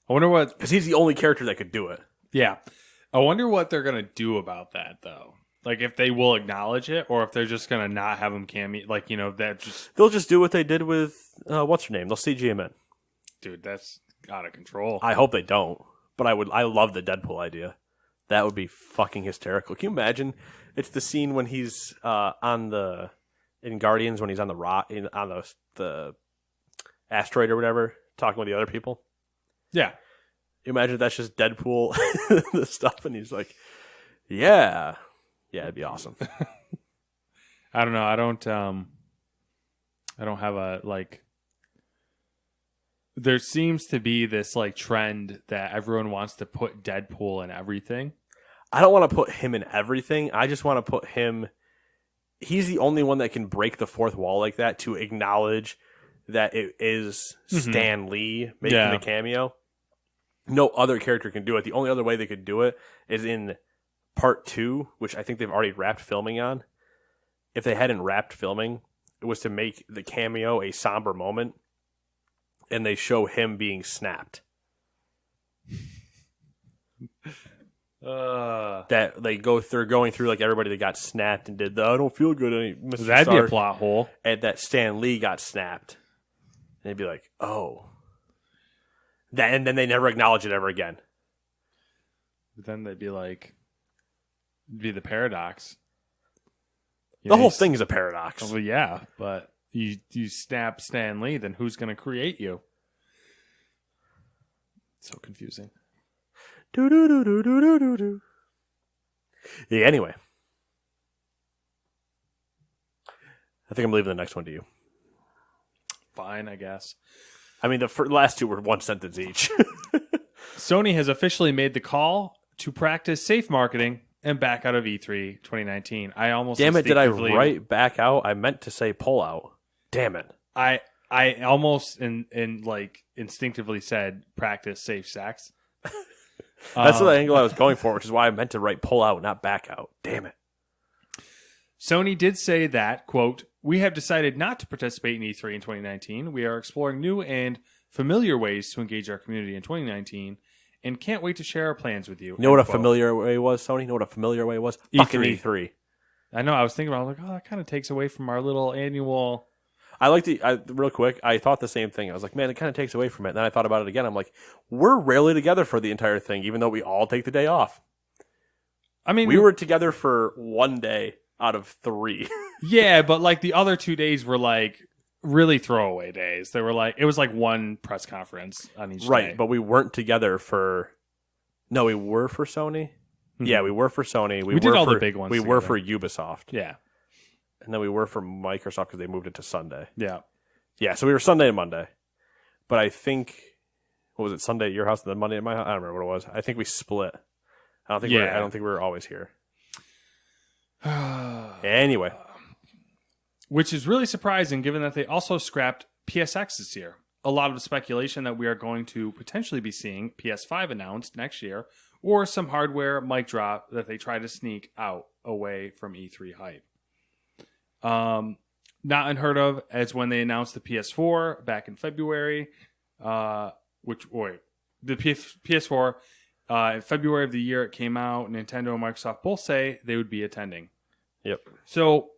wonder what, because he's the only character that could do it. Yeah, I wonder what they're gonna do about that though. Like, if they will acknowledge it, or if they're just going to not have him cameo. Like, you know, that just... They'll just do what they did with, what's her name? They'll CG him in. Dude, that's out of control. I hope they don't. But I love the Deadpool idea. That would be fucking hysterical. Can you imagine? It's the scene when he's in Guardians, when he's on the rock, on the asteroid or whatever, talking with the other people. Yeah. You imagine that's just Deadpool, the stuff, and he's like, yeah... Yeah, it'd be awesome. I don't know. I don't have a, like, there seems to be this, like, trend that everyone wants to put Deadpool in everything. I don't want to put him in everything. I just want to put him, he's the only one that can break the fourth wall like that to acknowledge that it is Stan Lee making the cameo. No other character can do it. The only other way they could do it is in Part 2, which I think they've already wrapped filming on. If they hadn't wrapped filming, it was to make the cameo a somber moment, and they show him being snapped. That they're going through like everybody that got snapped and did the I don't feel good. That'd be a plot hole. And that Stan Lee got snapped, and they'd be like, oh, and then they never acknowledge it ever again. But then they'd be like. Be the paradox. The whole thing is a paradox. Well, yeah, but you snap Stan Lee, then who's going to create you? So confusing. Yeah. Anyway, I think I'm leaving the next one to you. Fine, I guess. I mean, the last two were one sentence each. Sony has officially made the call to practice safe marketing and back out of E3 2019. I almost damn it! Did I write back out? I meant to say pull out. Damn it! I almost like instinctively said practice safe sex. That's the angle I was going for, which is why I meant to write pull out, not back out. Damn it! Sony did say that, quote, "We have decided not to participate in E3 in 2019. We are exploring new and familiar ways to engage our community in 2019, and can't wait to share our plans with you. You know what a familiar way was, Sony? You know what a familiar way was? Fucking E3. I know. I was thinking about it. I was like, oh, that kind of takes away from our little annual... real quick, I thought the same thing. I was like, man, it kind of takes away from it. And then I thought about it again. I'm like, we're rarely together for the entire thing, even though we all take the day off. I mean, we were together for 1 day out of 3. Yeah, but like the other 2 days were like really throwaway days. They were like, it was like one press conference on each day. Right, but we weren't together for... No, we were for Sony. Mm-hmm. Yeah, we were for Sony. We did were all for, the big ones We together. were for Ubisoft. Yeah. And then we were for Microsoft because they moved it to Sunday. Yeah. Yeah, so we were Sunday and Monday. But I think... What was it, Sunday at your house and then Monday at my house? I don't remember what it was. I think we split. I don't think we were always here. Anyway. Which is really surprising given that they also scrapped PSX this year. A lot of the speculation that we are going to potentially be seeing PS5 announced next year, or some hardware mic drop that they try to sneak out away from E3 hype. Not unheard of as when they announced the PS4 back in February, the PS4 in February of the year it came out, Nintendo and Microsoft both say they would be attending. Yep. So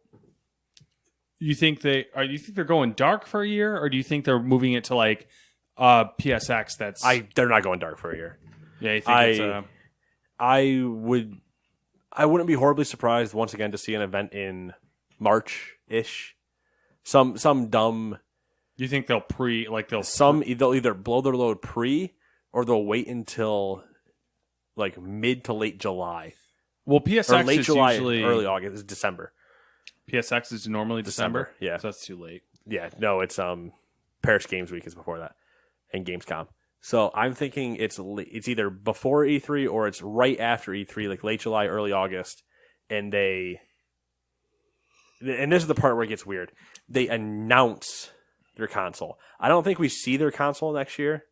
you think they're going dark for a year, or do you think they're moving it to like PSX? They're not going dark for a year. Yeah, you think I wouldn't be horribly surprised once again to see an event in March-ish. Some dumb. You think they'll they'll either blow their load pre or they'll wait until like mid to late July. Well, PSX or late is July, usually early August. It's December. PSX is normally December. Yeah, so that's too late. Yeah, no, it's Paris Games Week is before that, and Gamescom. So I'm thinking it's either before E3 or it's right after E3, like late July, early August, and this is the part where it gets weird. They announce their console. I don't think we see their console next year.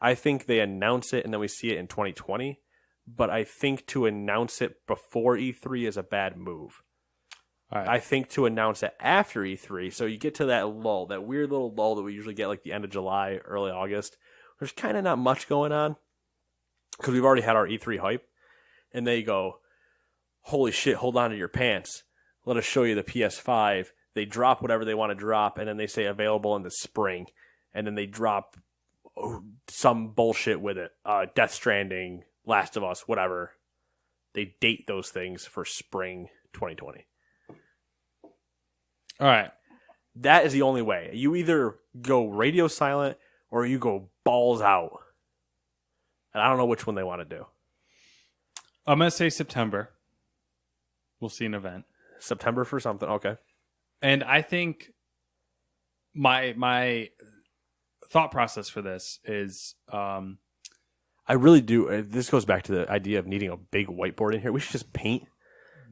I think they announce it and then we see it in 2020. But I think to announce it before E3 is a bad move. All right. I think to announce it after E3, so you get to that lull, that weird little lull that we usually get like the end of July, early August. There's kind of not much going on because we've already had our E3 hype. And they go, holy shit, hold on to your pants. Let us show you the PS5. They drop whatever they want to drop, and then they say available in the spring. And then they drop some bullshit with it. Death Stranding, Last of Us, whatever. They date those things for spring 2020. All right. That is the only way. You either go radio silent or you go balls out. And I don't know which one they want to do. I'm going to say September. We'll see an event. September for something. Okay. And I think my thought process for this is... I really do. This goes back to the idea of needing a big whiteboard in here. We should just paint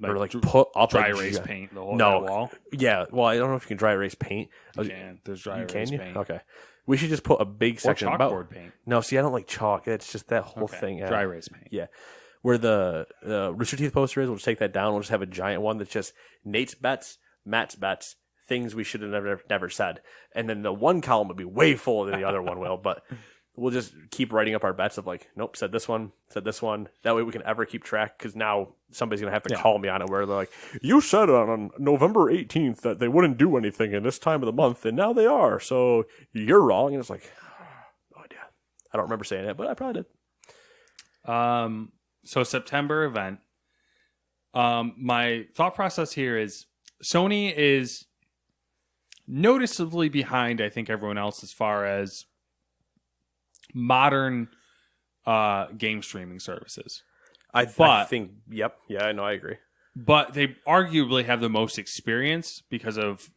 or put up dry erase paint the whole wall. Yeah. Well, I don't know if you can dry erase paint. You can. There's dry erase paint. Okay. We should just put a big section or chalkboard paint. No, see, I don't like chalk. It's just that whole thing. Dry erase paint. Yeah. Where the Rooster Teeth poster is, we'll just take that down. We'll just have a giant one that's just Nate's bets, Matt's bets, things we should have never said. And then the one column would be way fuller than the other one will, but we'll just keep writing up our bets of like, nope, said this one. That way we can ever keep track, because now somebody's going to have to call me on it where they're like, you said on November 18th that they wouldn't do anything in this time of the month, and now they are, so you're wrong. And it's like, no idea. I don't remember saying it, but I probably did. So September event. My thought process here is Sony is noticeably behind, I think, everyone else as far as modern game streaming services. I think, yep. Yeah, I know. I agree. But they arguably have the most experience because of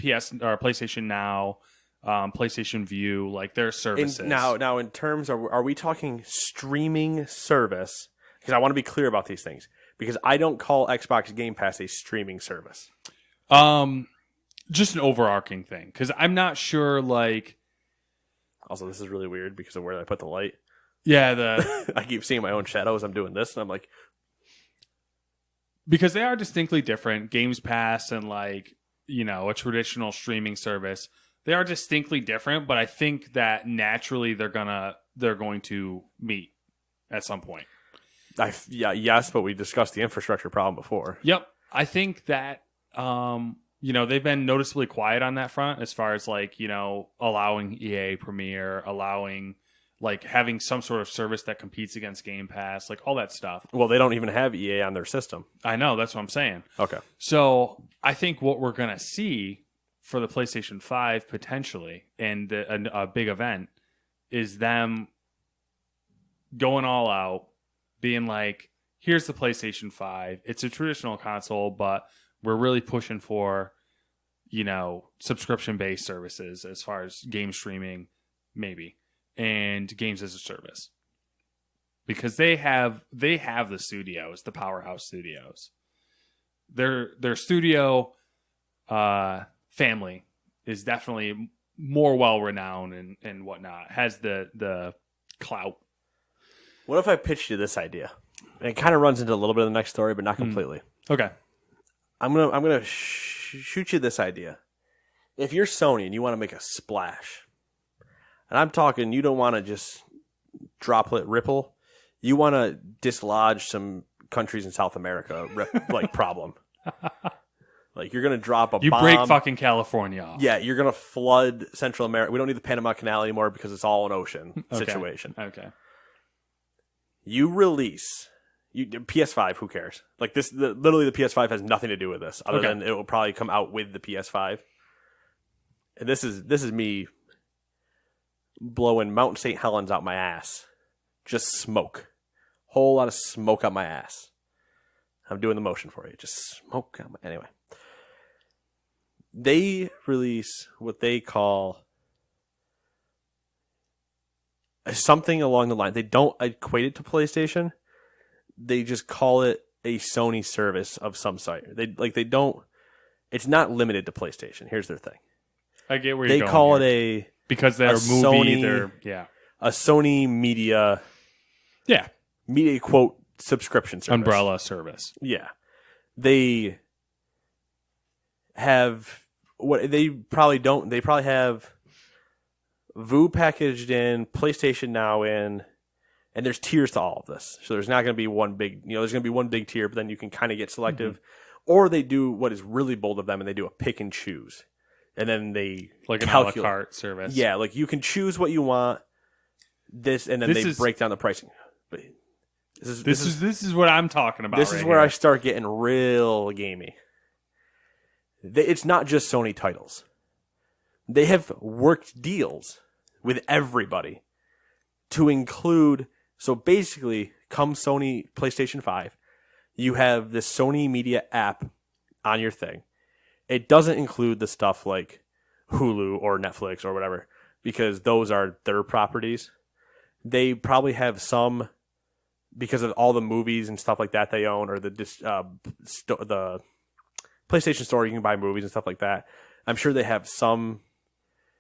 PlayStation Now, PlayStation View, like their services. Now, in terms of, are we talking streaming service? Because I want to be clear about these things. Because I don't call Xbox Game Pass a streaming service. Just an overarching thing. Because I'm not sure, like... Also, this is really weird because of where I put the light. Yeah, I keep seeing my own shadow as I'm doing this, and I'm like... Because they are distinctly different. Games Pass and, like, you know, a traditional streaming service. They are distinctly different, but I think that naturally they're going to meet at some point. Yes, but we discussed the infrastructure problem before. Yep. I think that, they've been noticeably quiet on that front as far as allowing EA Premier, allowing having some sort of service that competes against Game Pass, all that stuff. Well, they don't even have EA on their system. I know. That's what I'm saying. Okay. So I think what we're going to see for the PlayStation 5 potentially, and a big event, is them going all out, being like, here's the PlayStation 5. It's a traditional console, but we're really pushing for, subscription-based services as far as game streaming, maybe, and games as a service. Because they have the studios, the powerhouse studios. Their studio family is definitely more well-renowned and whatnot, has the clout. What if I pitched you this idea? And it kind of runs into a little bit of the next story, but not completely. Okay. I'm gonna shoot you this idea. If you're Sony and you want to make a splash, and I'm talking, you don't want to just droplet ripple, you want to dislodge some countries in South America, problem. You're gonna drop a bomb. You break fucking California off. Yeah, you're gonna flood Central America. We don't need the Panama Canal anymore because it's all an ocean situation. Okay. You release PS5. Who cares? Literally, the PS5 has nothing to do with this, other than it will probably come out with the PS5. And this is me blowing Mount St. Helens out my ass, just smoke, whole lot of smoke out my ass. I'm doing the motion for you, just smoke out my. Anyway, they release what they call something along the line. They don't equate it to PlayStation. They just call it a Sony service of some sort. They don't. It's not limited to PlayStation. Here's their thing. I get where you're going. They call it because they're a movie. A Sony media. Yeah. Media quote subscription service. Umbrella service. Yeah. They have what they probably don't. They probably have VU packaged in, PlayStation Now in, and there's tiers to all of this. So there's not going to be one big, there's going to be one big tier, but then you can kind of get selective. Mm-hmm. Or they do what is really bold of them, and they do a pick and choose. And then they an a la carte service. Yeah, you can choose what you want. And then they break down the pricing. But this is what I'm talking about. This is where I start getting real gamey. It's not just Sony titles. They have worked deals with everybody to include. So basically, come Sony PlayStation 5, you have this Sony Media app on your thing. It doesn't include the stuff like Hulu or Netflix or whatever, because those are their properties. They probably have some, because of all the movies and stuff like that they own, or the PlayStation Store, you can buy movies and stuff like that. I'm sure they have some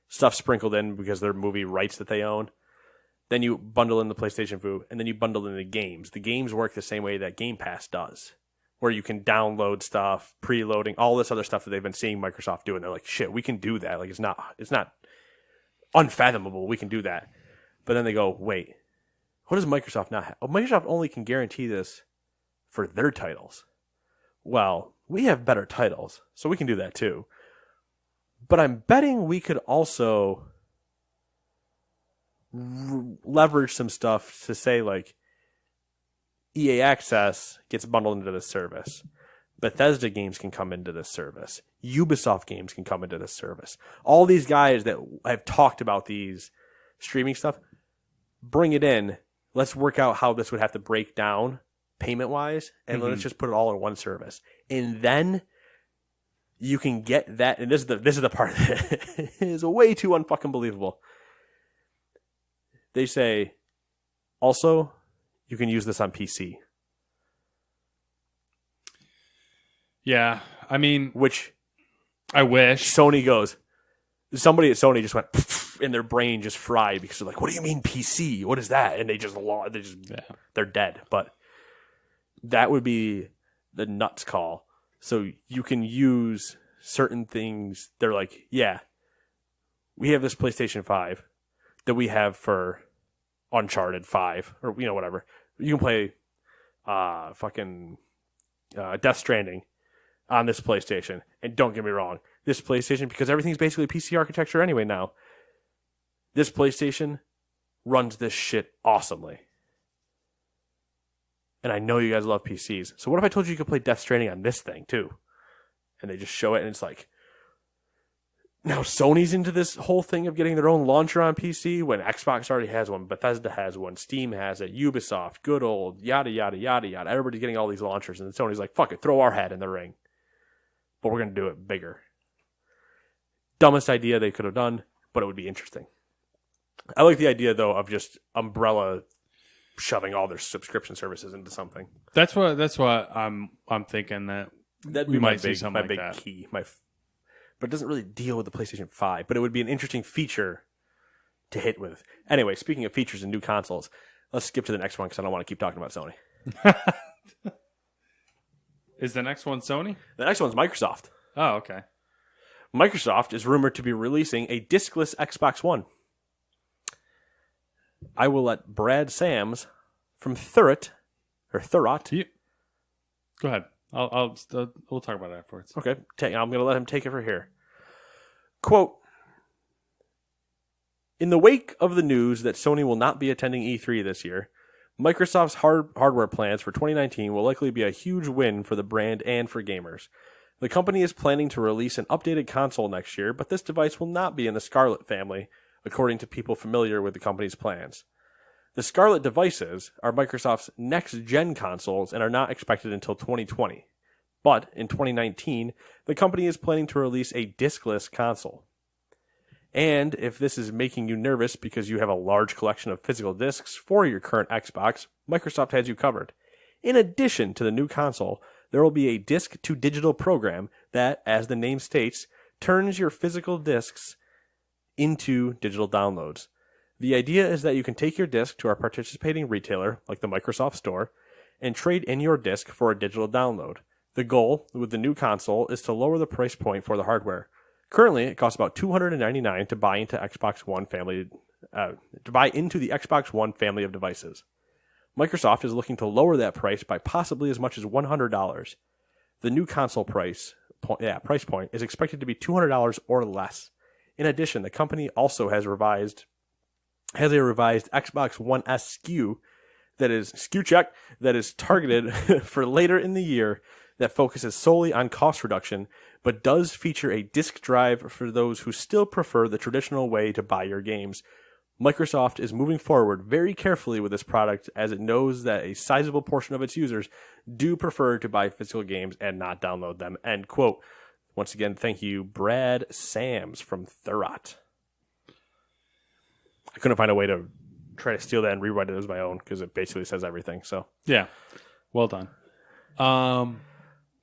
stuff sprinkled in because they're movie rights that they own. Then you bundle in the PlayStation VU, and then you bundle in the games. The games work the same way that Game Pass does, where you can download stuff, preloading, all this other stuff that they've been seeing Microsoft do, and they're like, shit, we can do that. It's not unfathomable. We can do that. But then they go, wait, what does Microsoft not have? Oh, Microsoft only can guarantee this for their titles. Well, we have better titles, so we can do that too. But I'm betting we could also leverage some stuff to say, EA Access gets bundled into this service. Bethesda games can come into this service. Ubisoft games can come into this service. All these guys that have talked about these streaming stuff, bring it in. Let's work out how this would have to break down payment-wise, and let's just put it all in one service. And then you can get that, and this is the part that is way too unfucking believable. They say, also, you can use this on PC. Yeah, I mean, which I wish Sony goes. Somebody at Sony just went, and their brain just fried because they're like, "What do you mean PC? What is that?" And they're dead. But that would be the nuts call. So you can use certain things. They're like, yeah, we have this PlayStation 5 that we have for Uncharted 5 or whatever. You can play Death Stranding on this PlayStation. And don't get me wrong, this PlayStation, because everything's basically PC architecture anyway now, this PlayStation runs this shit awesomely. And I know you guys love PCs. So what if I told you could play Death Stranding on this thing too? And they just show it and it's like, now Sony's into this whole thing of getting their own launcher on PC when Xbox already has one, Bethesda has one, Steam has it, Ubisoft, good old, yada, yada, yada, yada. Everybody's getting all these launchers, and then Sony's like, fuck it, throw our hat in the ring. But we're going to do it bigger. Dumbest idea they could have done, but it would be interesting. I like the idea, though, of just Umbrella shoving all their subscription services into something. That's what I'm thinking that That'd we be might see something my big like that. key. But it doesn't really deal with the PlayStation 5. But it would be an interesting feature to hit with. Anyway, speaking of features and new consoles, let's skip to the next one because I don't want to keep talking about Sony. Is the next one Sony? The next one's Microsoft. Oh, okay. Microsoft is rumored to be releasing a discless Xbox One. I will let Brad Sams from Thurrott. Go ahead. We'll talk about it afterwards. Okay, I'm going to let him take it from here. Quote, in the wake of the news that Sony will not be attending E3 this year, Microsoft's hardware plans for 2019 will likely be a huge win for the brand and for gamers. The company is planning to release an updated console next year, but this device will not be in the Scarlett family, according to people familiar with the company's plans. The Scarlett devices are Microsoft's next-gen consoles and are not expected until 2020. But in 2019, the company is planning to release a discless console. And if this is making you nervous because you have a large collection of physical discs for your current Xbox, Microsoft has you covered. In addition to the new console, there will be a disc-to-digital program that, as the name states, turns your physical discs into digital downloads. The idea is that you can take your disc to our participating retailer, like the Microsoft Store, and trade in your disc for a digital download. The goal with the new console is to lower the price point for the hardware. Currently, it costs about $299 to buy into the Xbox One family of devices. Microsoft is looking to lower that price by possibly as much as $100. The new console price point is expected to be $200 or less. In addition, the company also has a revised Xbox One S SKU that is targeted for later in the year that focuses solely on cost reduction, but does feature a disk drive for those who still prefer the traditional way to buy your games. Microsoft is moving forward very carefully with this product as it knows that a sizable portion of its users do prefer to buy physical games and not download them. End quote. Once again, thank you, Brad Sams from Thurrott. I couldn't find a way to try to steal that and rewrite it as my own because it basically says everything. So yeah, well done.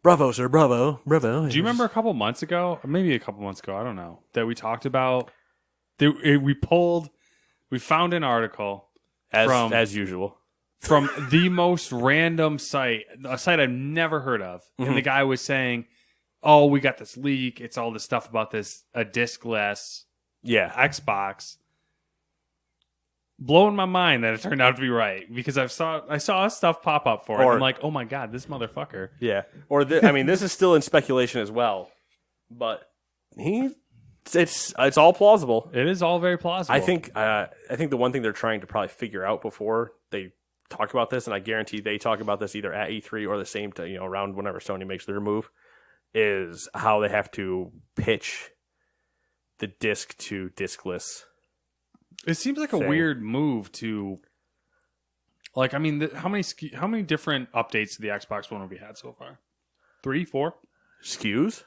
Bravo, sir, bravo. Do you remember a couple months ago, or maybe a couple months ago, I don't know, that we talked about? We found an article as usual from the most random site, a site I've never heard of, and the guy was saying, "Oh, we got this leak. It's all this stuff about a discless Xbox." Blowing my mind that it turned out to be right because I saw stuff pop up for it. And I'm like, oh my god, this motherfucker. Yeah. Or this is still in speculation as well, but it's all plausible. It is all very plausible. I think the one thing they're trying to probably figure out before they talk about this, and I guarantee they talk about this either at E3 or the same time, around whenever Sony makes their move, is how they have to pitch the disc to discless. It seems like a weird move to, like, I mean, how many different updates to the Xbox One have we had so far? 3, 4 SKUs.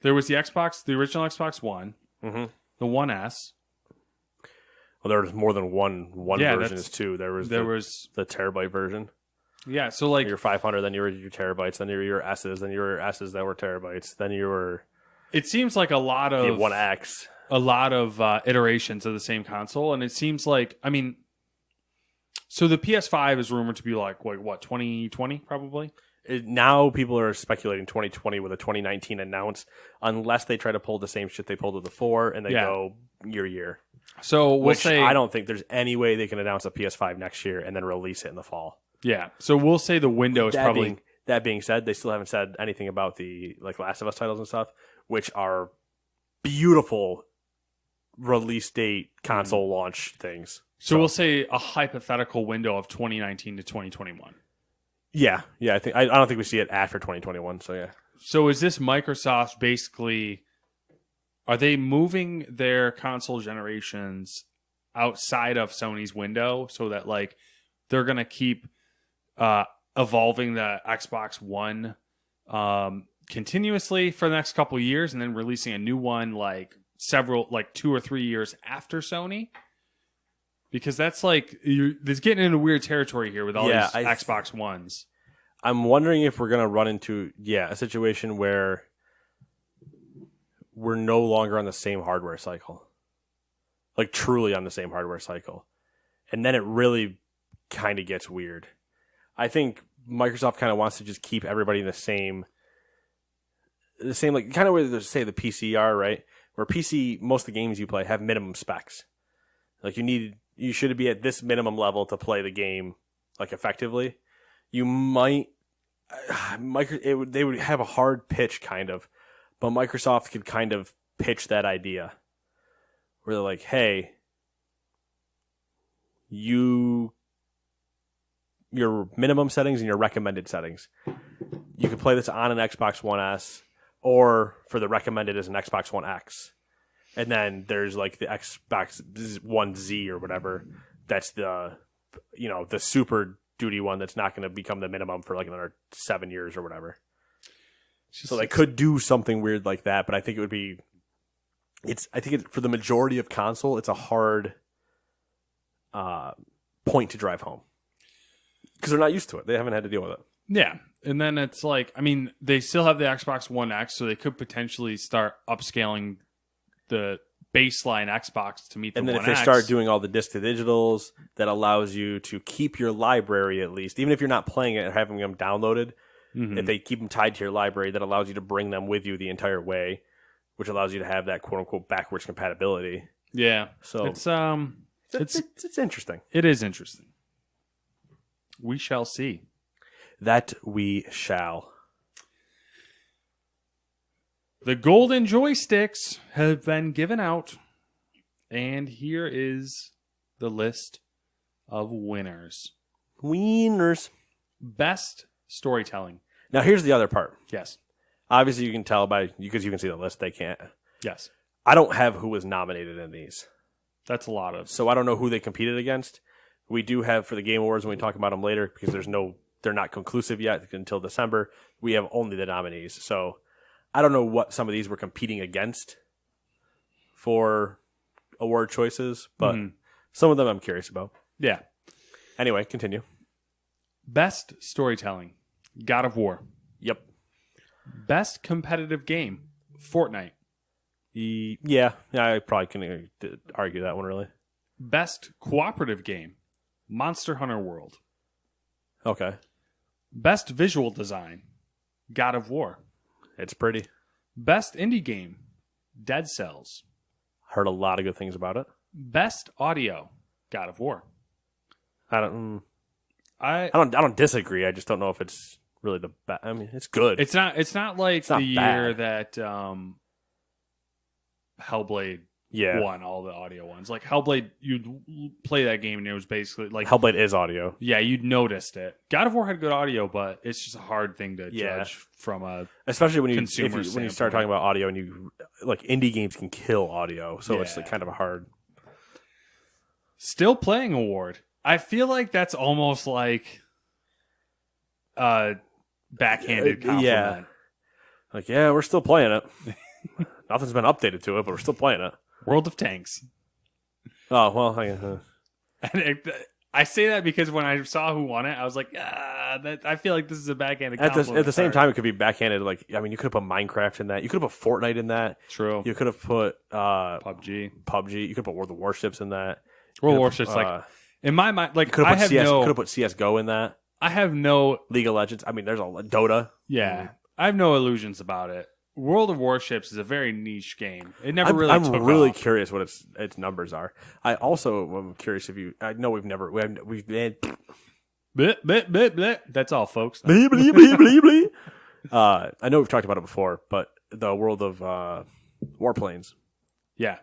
There was the original Xbox One, the One S. Well, there was more than one version. Is two. There was the terabyte version. Yeah, so like your 500, then your terabytes, then your S's, then your S's that were terabytes, then your. It seems like a lot of One X. A lot of iterations of the same console, and it seems like, I mean, so the PS5 is rumored to be like what 2020 probably. Now people are speculating 2020 with a 2019 announced, unless they try to pull the same shit they pulled with the 4 and they go year. So we'll which say I don't think there's any way they can announce a PS5 next year and then release it in the fall. yeah. So we'll say the window is probably. That being said, they still haven't said anything about the like Last of Us titles and stuff, which are beautiful release date console launch things. So we'll say a hypothetical window of 2019 to 2021. Yeah. I don't think we see it after 2021. So yeah. So is this Microsoft basically? Are they moving their console generations outside of Sony's window so that like they're gonna keep evolving the Xbox One continuously for the next couple of years and then releasing a new one like 2 or 3 years after Sony? Because that's like there's getting into weird territory here with all these Xbox Ones. I'm wondering if we're gonna run into a situation where we're no longer on the same hardware cycle. Like truly on the same hardware cycle. And then it really kind of gets weird. I think Microsoft kind of wants to just keep everybody in the same like kind of where they say the PC are, right? Where PC, most of the games you play have minimum specs. Like you should be at this minimum level to play the game like effectively. You might they would have a hard pitch kind of, but Microsoft could kind of pitch that idea where they're like, hey, your minimum settings and your recommended settings. You can play this on an Xbox One S, or for the recommended is an Xbox One X. And then there's like the Xbox One Z or whatever. That's the super duty one that's not going to become the minimum for like another 7 years or whatever. So they could do something weird like that, but I think it would be. For the majority of console, it's a hard point to drive home. Because they're not used to it. They haven't had to deal with it. Yeah. And then it's like, I mean, they still have the Xbox One X, so they could potentially start upscaling the baseline Xbox to meet the One X. And then if they start doing all the disc to digitals, that allows you to keep your library at least. Even if you're not playing it or having them downloaded, if they keep them tied to your library, that allows you to bring them with you the entire way, which allows you to have that quote-unquote backwards compatibility. Yeah. So it's interesting. It is interesting. We shall see. That we shall. The golden joysticks have been given out, and here is the list of winners. Wieners. Best storytelling. Now, here's the other part. Yes. Obviously, you can tell because you can see the list. They can't. Yes. I don't have who was nominated in these. That's a lot of. So I don't know who they competed against. We do have for the Game Awards when we talk about them later because they're not conclusive yet until December. We have only the nominees. So I don't know what some of these were competing against for award choices, but some of them I'm curious about. Yeah. Anyway, continue. Best storytelling. God of War. Yep. Best competitive game. Fortnite. Yeah, I probably couldn't argue that one really. Best cooperative game. Monster Hunter World. Okay. Best visual design. God of War. It's pretty. Best indie game. Dead Cells. Heard a lot of good things about it. Best audio. God of War. I don't disagree. I just don't know if it's really the best. I mean, it's good. It's not like it's not the year that Hellblade won all the audio ones. Like Hellblade, you'd play that game and it was basically like Hellblade is audio. Yeah, you'd noticed it. God of War had good audio, but it's just a hard thing to judge from a especially when you consumer when you start talking about audio and you like indie games can kill audio, so it's like kind of a hard. Still playing award. I feel like that's almost like a backhanded compliment. Yeah. Like, yeah, we're still playing it. Nothing's been updated to it, but we're still playing it. World of Tanks. Oh, well, I say that because when I saw who won it, I was like, I feel like this is a backhanded compliment. At the same time, it could be backhanded. Like, I mean, you could have put Minecraft in that. You could have put Fortnite in that. True. You could have put PUBG. You could have put World of Warships in that. World of Warships, like, in my mind, like, could have put CSGO in that. I have no League of Legends. I mean, there's a Dota. Yeah. I have no illusions about it. World of Warships is a very niche game. It never really. I'm took really off. curious what its numbers are. I also am curious if you. I know we've been. Bleh, bleh, bleh, bleh. That's all, folks. Blee, blee, blee, blee, blee. I know we've talked about it before, but the world of warplanes. Yeah,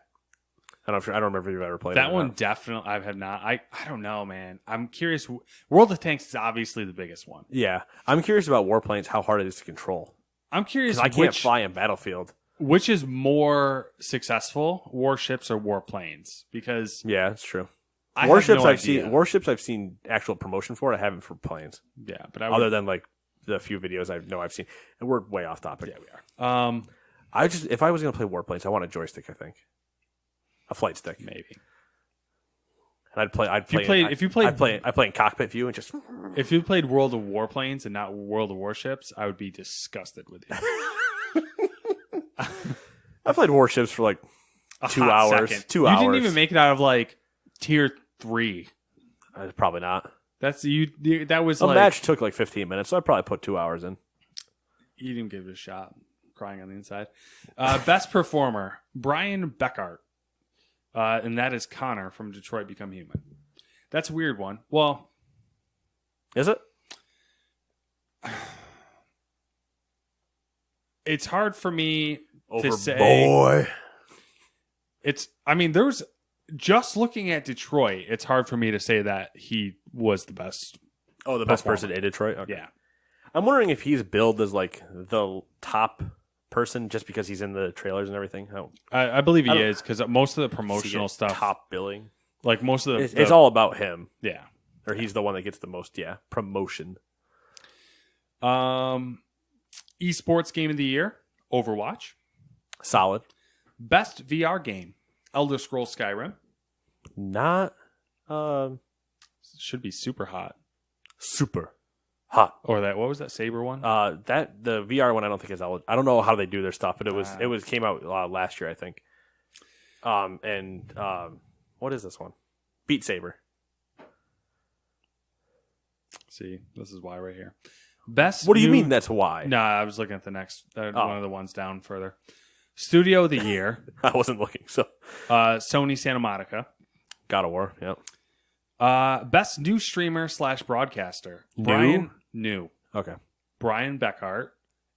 I don't remember if you've ever played that it or one not. definitely. I have not. I don't know, man. I'm curious. World of Tanks is obviously the biggest one. Yeah, I'm curious about warplanes. How hard it is to control. I'm curious. Because I can't fly in Battlefield. Which is more successful, warships or warplanes? Because Yeah, it's true. I Warships have no I've idea. seen. Warships I've seen actual promotion for. I haven't for planes. Yeah, but Other than like the few videos I've seen, and we're way off topic. Yeah, we are. If I was gonna play warplanes, I want a joystick. I think a flight stick. Maybe. And I'd play in cockpit view and just. If you played World of Warplanes and not World of Warships, I would be disgusted with you. I played warships for like A 2 hot hours. second. 2 hours. You didn't even make it out of like tier 3. Probably not. That's you. That was A like match took like 15 minutes, so I'd probably put 2 hours in. you didn't give it a shot. Crying on the inside. Best performer Brian Beckart, and that is Connor from Detroit Become Human. That's a weird one. Well, Is it? it's hard for me to say. Boy. It's. I mean, there's just looking at Detroit. It's hard for me to say that he was the best. Oh, the best Performer. person in Detroit? Okay. Yeah. I'm wondering if he's billed as like the top person just because he's in the trailers and everything. I believe he I don't- is because most of the Does he promotional get stuff, top billing. like most of the, It's all about him, yeah. or he's the one that gets the most promotion. Esports game of the year, Overwatch. Solid. Best VR game, Elder Scrolls Skyrim. Not Should be super hot. super hot. Or that what was that Saber one? That the VR one I don't think is eligible. I don't know how they do their stuff, but it came out last year I think. What is this one? Beat Saber. See, this is why right here. Best. What do you new- mean that's why? Nah, I was looking at the next one of the ones down further. Studio of the year, I wasn't looking. So Sony Santa Monica. God of War. Yep. Best new streamer / broadcaster. New. Okay. Brian Beckart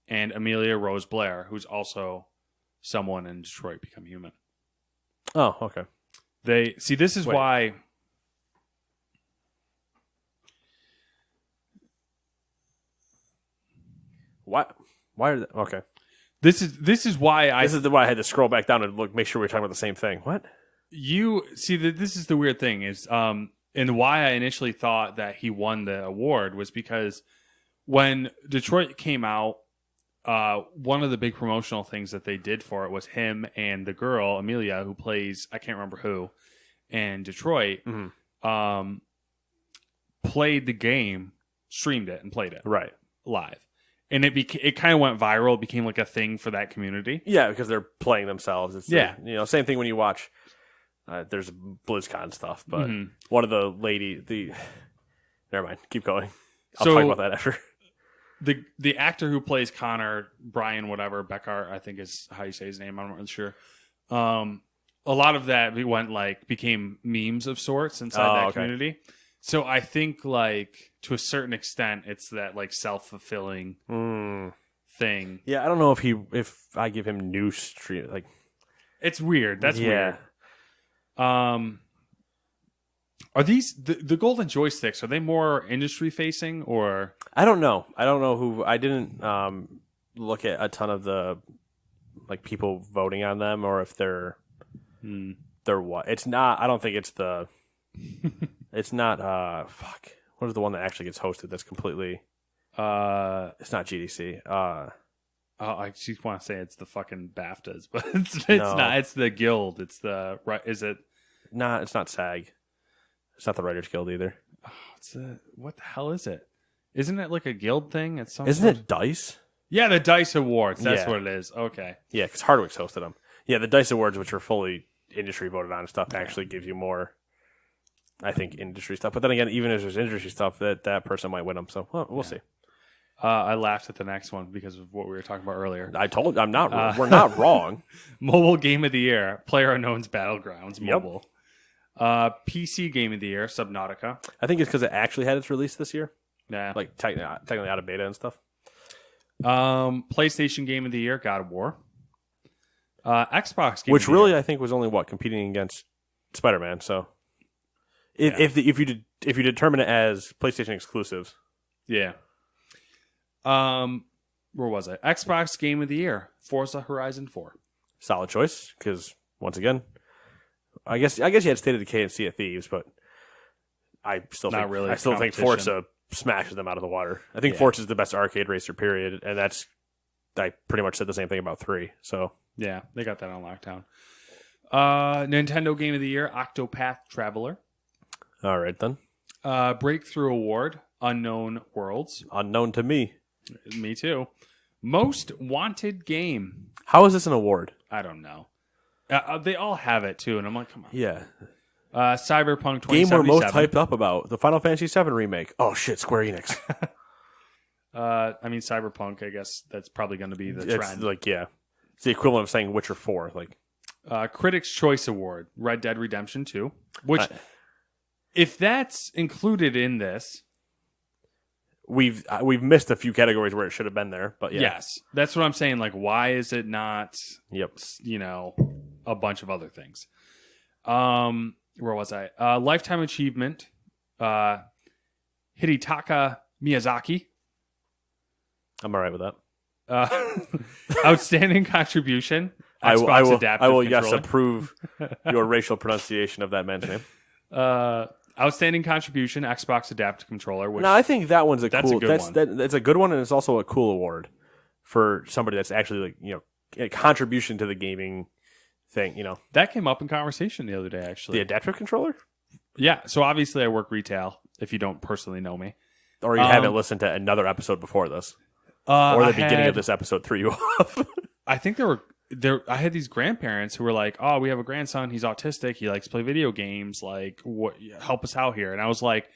and Amelia Rose Blair, who's also someone in Detroit Become Human. Oh, okay. They see this is Wait. why What? Why are they, okay? this is why This is why I had to scroll back down and make sure we're talking about the same thing. What? you see that this is the weird thing is and why I initially thought that he won the award was because when Detroit came out, one of the big promotional things that they did for it was him and the girl Amelia, who plays I can't remember who, in Detroit, played the game, streamed it, and played it Right. live, and it kind of went viral. It became like a thing for that community. Yeah, because they're playing themselves. It's Yeah. same thing when you watch. There's BlizzCon stuff, but one of the never mind. Keep going. I'll So- talk about that after. The actor who plays Connor, Brian whatever Beckart, I think is how you say his name. I'm not really sure. A lot of that became memes of sorts inside that okay. community. So I think like to a certain extent, it's that like self-fulfilling thing. Yeah, I don't know if I give him new stream like. It's weird. That's Yeah. weird. Are these the golden joysticks? Are they more industry facing or? I don't know. I don't know who. I didn't look at a ton of the like people voting on them, or if they're what. It's not. I don't think it's the. It's not. Fuck. What is the one that actually gets hosted? That's completely. It's not GDC. I just want to say it's the fucking BAFTAs, but it's No. not. It's the guild. It's the right. Is it? Nah, it's not SAG. It's not the Writers Guild either. What the hell is it? Isn't it like a guild thing? It's some Isn't sort it DICE? Yeah, the Dice Awards. That's Yeah. what it is. Okay. Yeah, because Hardwick's hosted them. Yeah, the DICE Awards, which are fully industry voted on and stuff, actually gives you more, I think, industry stuff. But then again, even if there's industry stuff, that person might win them. So we'll see. I laughed at the next one because of what we were talking about earlier. I told you, we're not wrong. Mobile Game of the Year, PlayerUnknown's Battlegrounds Yep. mobile. PC Game of the Year, Subnautica. I think it's because it actually had its release this year. Yeah. Like technically out of beta and stuff. PlayStation Game of the Year, God of War. Xbox Game Which of the really Year. I think was only competing against Spider-Man. So if you determine it as PlayStation exclusives, Yeah. Where was I? Xbox Game of the Year, Forza Horizon 4. solid choice. Because once again, I guess you had State of Decay and Sea of Thieves, but I still Not think really I still think competition. Forza smashes them out of the water. I think Yeah. Forza is the best arcade racer, period, and I pretty much said the same thing about 3. So Yeah, they got that on lockdown. Nintendo Game of the Year, Octopath Traveler. all right then, Breakthrough Award, Unknown Worlds. unknown to me. Me too. Most Wanted Game. How is this an award? I don't know. They all have it too, and I'm like, come on. Yeah, Cyberpunk 2077. game we're most hyped up about, the Final Fantasy VII remake. Oh shit, Square Enix. I mean, Cyberpunk. I guess that's probably going to be the It's trend. it's the equivalent of saying Witcher 4. Critics' Choice Award, Red Dead Redemption 2. Which, if that's included in this, we've missed a few categories where it should have been there, but yeah. yes, that's what I'm saying. Like, why is it not? Yep. A bunch of other things. Where was I? Lifetime Achievement, Hidetaka Miyazaki. I'm all right with that. Outstanding Contribution. I Xbox will Adaptive yes, Controller. approve your racial pronunciation of that man's name. Outstanding Contribution, Xbox Adaptive Controller. Which No, I think that one's That's a cool. good one. That's a good one, and it's also a cool award for somebody that's actually a contribution to the gaming thing. that came up in conversation the other day, actually. The adaptive controller, Yeah. So obviously, I work retail. If you don't personally know me, or you haven't listened to another episode before this, or I the beginning had- of this episode threw you off. I think there. I had these grandparents who were like, "Oh, we have a grandson. He's autistic. He likes to play video games. Like, what? Help us out here." And I was like,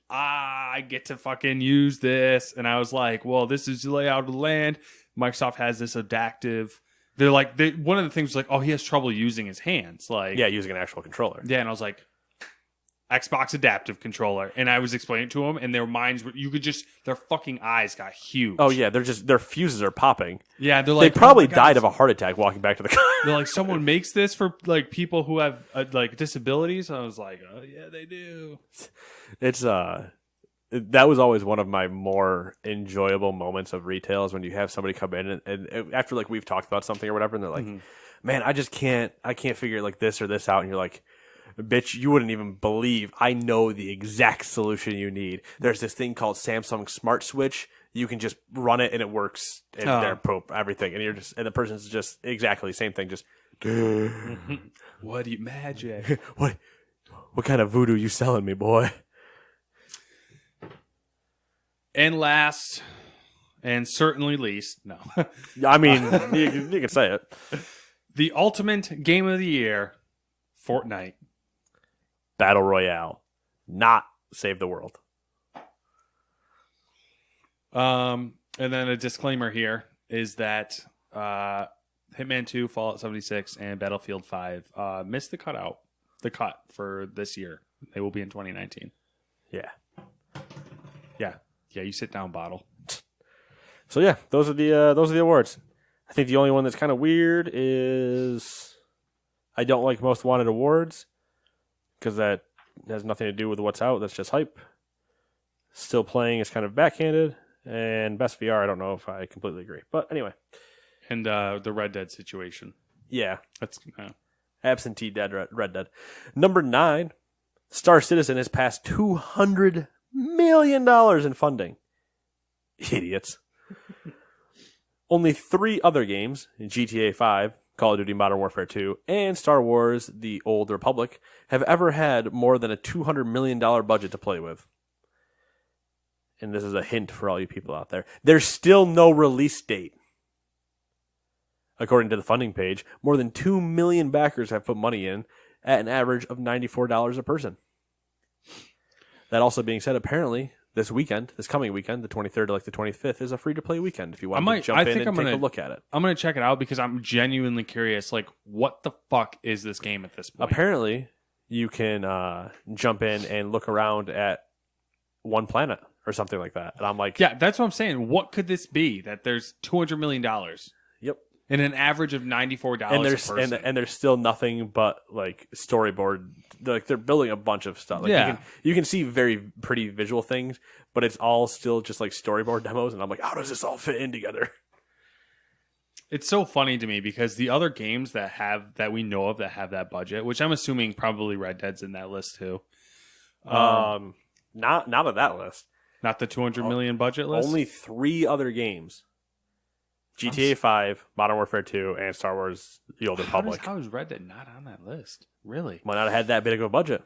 I get to fucking use this. And I was like, well, this is the layout of the land. Microsoft has this adaptive. They're like, one of the things was like, oh, he has trouble using his hands. Like, Yeah, using an actual controller. yeah. And I was like, Xbox Adaptive Controller. And I was explaining it to them, and their minds were, their fucking eyes got huge. Oh yeah, their fuses are popping. Yeah. They're They like, probably oh my God, died of a heart attack walking back to the car. they're like, someone makes this for like people who have like disabilities. And I was like, oh yeah, they do. It's that was always one of my more enjoyable moments of retail is when you have somebody come in and after like we've talked about something or whatever, and they're like, man, I can't figure like this or this out, and you're like, bitch, you wouldn't even believe I know the exact solution you need. There's this thing called Samsung Smart Switch. You can just run it and it works, and there, poop, everything, and and the person's just exactly the same thing, just What do you magic? what kind of voodoo you selling me, boy? And last, and certainly least, no, I mean, you can say it. the ultimate game of the year, Fortnite. Battle Royale, not Save the World. And then a disclaimer here is that Hitman 2, Fallout 76, and Battlefield 5 missed the cut for this year. They will be in 2019. Yeah. Yeah, you sit down, Bottle. So yeah, those are the awards. I think the only one that's kind of weird is I don't like Most Wanted awards because that has nothing to do with what's out. That's just hype. Still Playing is kind of backhanded, and Best VR, I don't know if I completely agree. But anyway, And the Red Dead situation. yeah, That's absentee dead Red Dead. Number 9, Star Citizen has passed $200 million in funding. Idiots. Only 3 other games, GTA 5, Call of Duty Modern Warfare 2, and Star Wars The Old Republic, have ever had more than a $200 million budget to play with. And this is a hint for all you people out there. There's still no release date. According to the funding page, more than 2 million backers have put money in at an average of $94 a person. That also being said, apparently, this coming weekend, the 23rd to like the 25th, is a free-to-play weekend if you want to jump in and take a look at it. I'm going to check it out because I'm genuinely curious. Like, what the fuck is this game at this point? Apparently, you can jump in and look around at one planet or something like that. And I'm like... Yeah, that's what I'm saying. What could this be? That there's $200 million. Yep. And an average of $94 a person. And there's still nothing but like storyboard. Like they're building a bunch of stuff. Like yeah. You can see very pretty visual things, but it's all still just like storyboard demos. And I'm like, how does this all fit in together? It's so funny to me because the other games that we know of that have that budget, which I'm assuming probably Red Dead's in that list too. Not of that list. Not the 200 million budget list. Only 3 other games. GTA 5, Modern Warfare 2, and Star Wars The Old Republic. How is Red Dead not on that list? Really? Might not have had that big of a budget.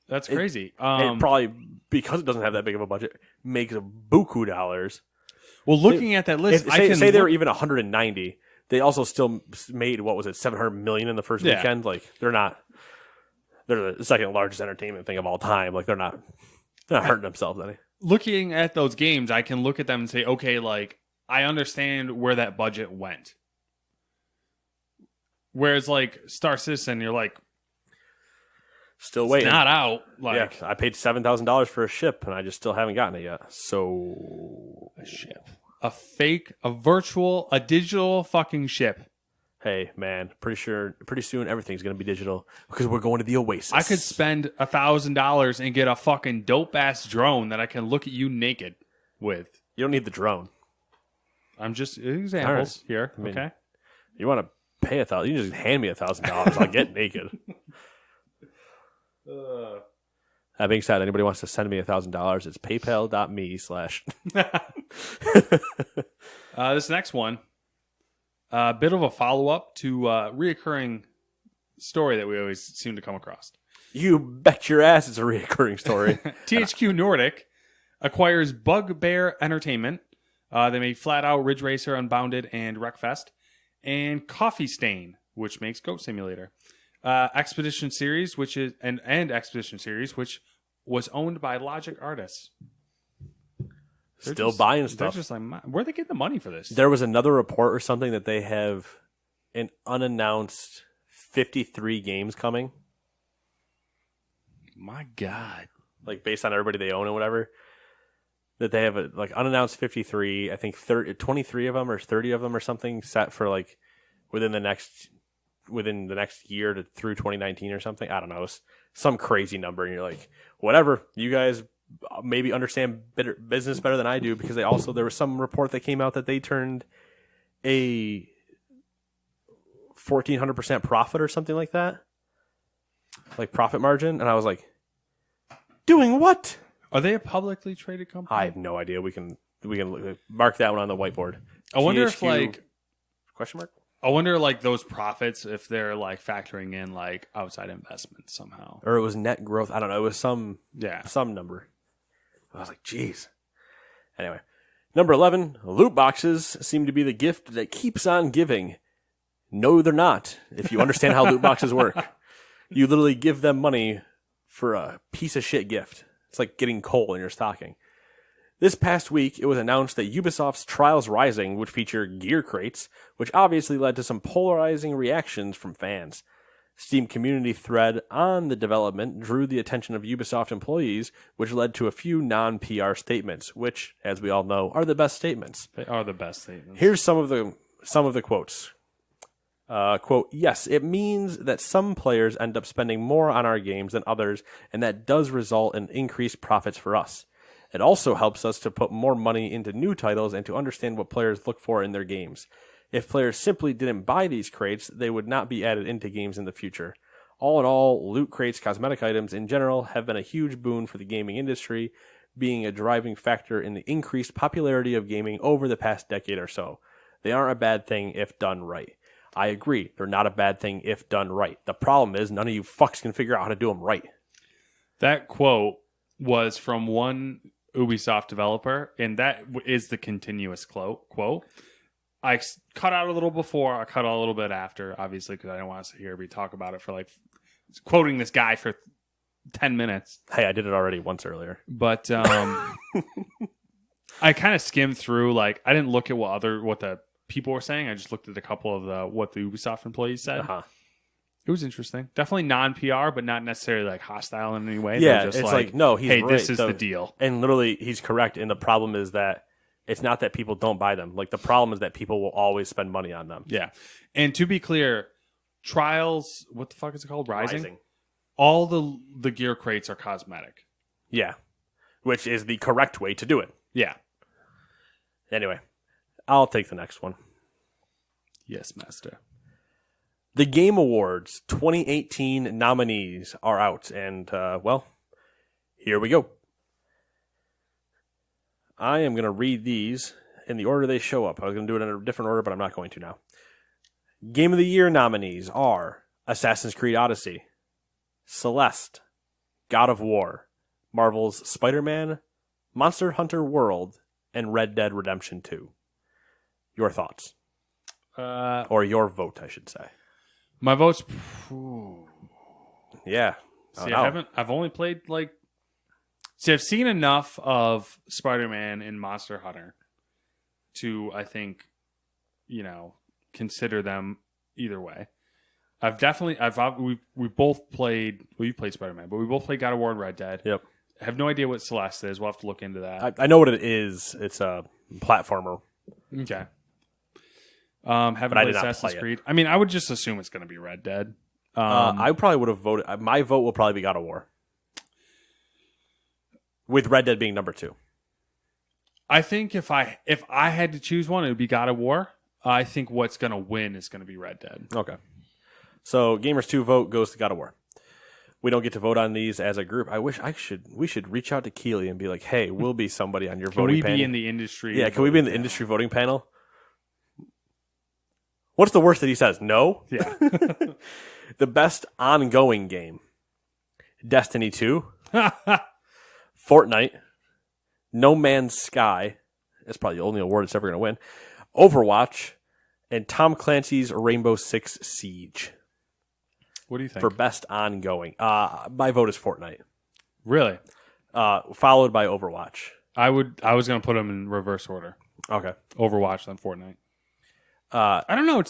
That's crazy. It probably, because it doesn't have that big of a budget, makes a buku dollars. Well, looking at that list, say they were even 190. They also still made, what was it, 700 million in the first weekend? Like, they're the second largest entertainment thing of all time. Like, they're not hurting themselves any. Looking at those games, I can look at them and say, okay, like, I understand where that budget went. Whereas, like, Star Citizen, you're like, still waiting. It's not out. Like, yeah, I paid $7,000 for a ship, and I just still haven't gotten it yet. So, a ship, a digital fucking ship. Hey, man, pretty soon everything's gonna be digital because we're going to the Oasis. I could spend $1,000 and get a fucking dope ass drone that I can look at you naked with. You don't need the drone. I'm just examples here. I mean, okay. You want to pay $1,000? You just hand me $1,000. I'll get naked. That being said, anybody wants to send me $1,000? It's PayPal.me/ This next one, a bit of a follow up to a reoccurring story that we always seem to come across. You bet your ass it's a reoccurring story. THQ Nordic acquires Bugbear Entertainment. They make Flat Out, Ridge Racer, Unbounded, and Wreckfest, and Coffee Stain, which makes Goat Simulator. Expedition Series, which is and Expedition Series, which was owned by Logic Artists. Still buying stuff. They're just like, where'd they get the money for this? There was another report or something that they have an unannounced 53 games coming. My God. Like, based on everybody they own and whatever. That they have unannounced 53, I think 23 of them or 30 of them or something set for like within the next year to through 2019 or something. I don't know. It's some crazy number. And you're like, whatever. You guys maybe understand business better than I do because there was some report that came out that they turned a 1,400% profit or something like that. Like profit margin. And I was like, doing what? Are they a publicly traded company? I have no idea. We can mark that one on the whiteboard. I wonder if question mark. I wonder like those profits if they're like factoring in like outside investments somehow, or it was net growth. I don't know. It was some number. I was like, geez. Anyway, number 11. Loot boxes seem to be the gift that keeps on giving. No, they're not. If you understand how loot boxes work, you literally give them money for a piece of shit gift. It's like getting coal in your stocking. This past week, it was announced that Ubisoft's Trials Rising would feature gear crates, which obviously led to some polarizing reactions from fans. Steam community thread on the development drew the attention of Ubisoft employees, which led to a few non-PR statements, which, as we all know, are the best statements. They are the best statements. Here's some of the quotes. Quote, yes, it means that some players end up spending more on our games than others, and that does result in increased profits for us. It also helps us to put more money into new titles and to understand what players look for in their games. If players simply didn't buy these crates, they would not be added into games in the future. All in all, loot crates, cosmetic items in general, have been a huge boon for the gaming industry, being a driving factor in the increased popularity of gaming over the past decade or so. They aren't a bad thing if done right. I agree, they're not a bad thing if done right. The problem is none of you fucks can figure out how to do them right. That quote was from one Ubisoft developer, and that is the continuous quote. I cut out a little before, I cut out a little bit after, obviously, because I don't want to sit here and talk about it for like quoting this guy for 10 minutes. Hey, I did it already once earlier. But I kind of skimmed through. Like, I didn't look at what the people were saying. I just looked at a couple of what the Ubisoft employees said. Uh-huh. It was interesting. Definitely non-PR, but not necessarily like hostile in any way. Yeah, They're just it's like no, he's hey, right. this is the deal. And literally, he's correct. And the problem is that it's not that people don't buy them. Like, the problem is that people will always spend money on them. Yeah. And to be clear, Trials, what the fuck is it called? Rising? All the gear crates are cosmetic. Yeah. Which is the correct way to do it. Yeah. Anyway, I'll take the next one. Yes, master. The Game Awards 2018 nominees are out. And, well, here we go. I am going to read these in the order they show up. I was going to do it in a different order, but I'm not going to now. Game of the Year nominees are Assassin's Creed Odyssey, Celeste, God of War, Marvel's Spider-Man, Monster Hunter World, and Red Dead Redemption 2. Your thoughts? Or your vote, I should say. My vote's... Yeah. See, I've only played like... See, I've seen enough of Spider-Man and Monster Hunter to, I think, consider them either way. We both played. Well, you played Spider-Man, but we both played God of War and Red Dead. Yep. I have no idea what Celeste is. We'll have to look into that. I know what it is. It's a platformer. Okay. Haven't played Assassin's Creed. I mean, I would just assume it's going to be Red Dead. I probably would have voted. My vote will probably be God of War, with Red Dead being number 2. I think if I had to choose one, it would be God of War. I think what's going to win is going to be Red Dead. Okay. So Gamers 2 vote goes to God of War. We don't get to vote on these as a group. We should reach out to Keeley and be like, hey, we'll be somebody on your voting panel. Can we be in the industry? Yeah, can we be in the industry voting panel? What's the worst that he says? No? Yeah. The best ongoing game. Destiny 2. Fortnite. No Man's Sky. That's probably the only award it's ever going to win. Overwatch. And Tom Clancy's Rainbow Six Siege. What do you think? For best ongoing. My vote is Fortnite. Really? Followed by Overwatch. I was going to put them in reverse order. Okay. Overwatch, then Fortnite. I don't know.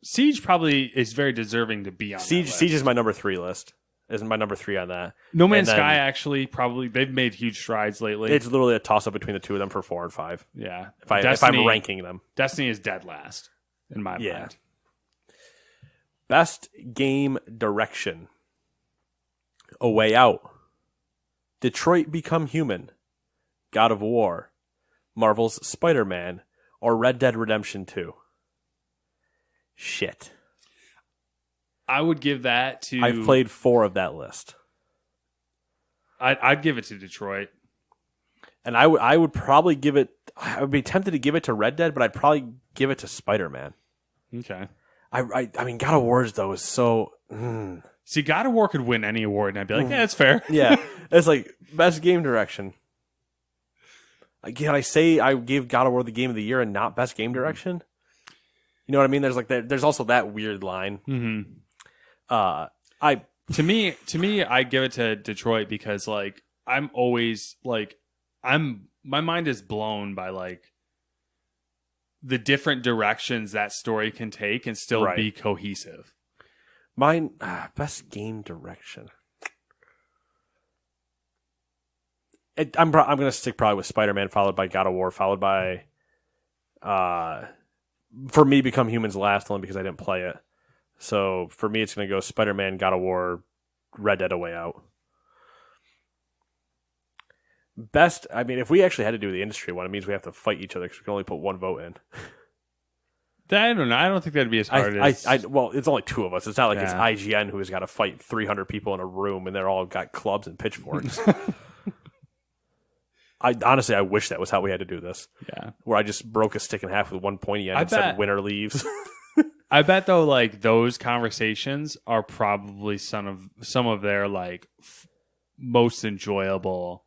Siege probably is very deserving to be on Siege. that list. Siege is my number 3 list. Is my number 3 on that. No Man's Sky actually probably they've made huge strides lately. It's literally a toss up between the two of them for 4 and 5. Yeah. If I'm ranking them, Destiny is dead last in my mind. Best game direction. A Way Out. Detroit Become Human. God of War. Marvel's Spider-Man. Or Red Dead Redemption 2. Shit. I would give that to... I've played 4 of that list. I'd give it to Detroit. And I would probably give it... I would be tempted to give it to Red Dead, but I'd probably give it to Spider-Man. Okay. I mean, God of War, though, is so... See, God of War could win any award, and I'd be like, yeah, that's fair. Yeah. It's like, best game direction. Can I say I gave God of War the game of the year and not best game direction? You know what I mean? There's also that weird line. Mm-hmm. To me, I give it to Detroit because like I'm always like my mind is blown by like the different directions that story can take and still be cohesive. Mine, best game direction. I'm going to stick probably with Spider-Man, followed by God of War, followed by, for me, Become Human's last one because I didn't play it. So for me, it's going to go Spider-Man, God of War, Red Dead, A Way Out. Best, I mean, if we actually had to do the industry one, it means we have to fight each other because we can only put one vote in. I don't know. I don't think that'd be as hard as... well, it's only 2 of us. It's not like it's IGN who has got to fight 300 people in a room and they're all got clubs and pitchforks. Honestly, I wish that was how we had to do this. Yeah. Where I just broke a stick in half with one pointy end and said winner leaves. I bet though, like those conversations are probably some of their like most enjoyable.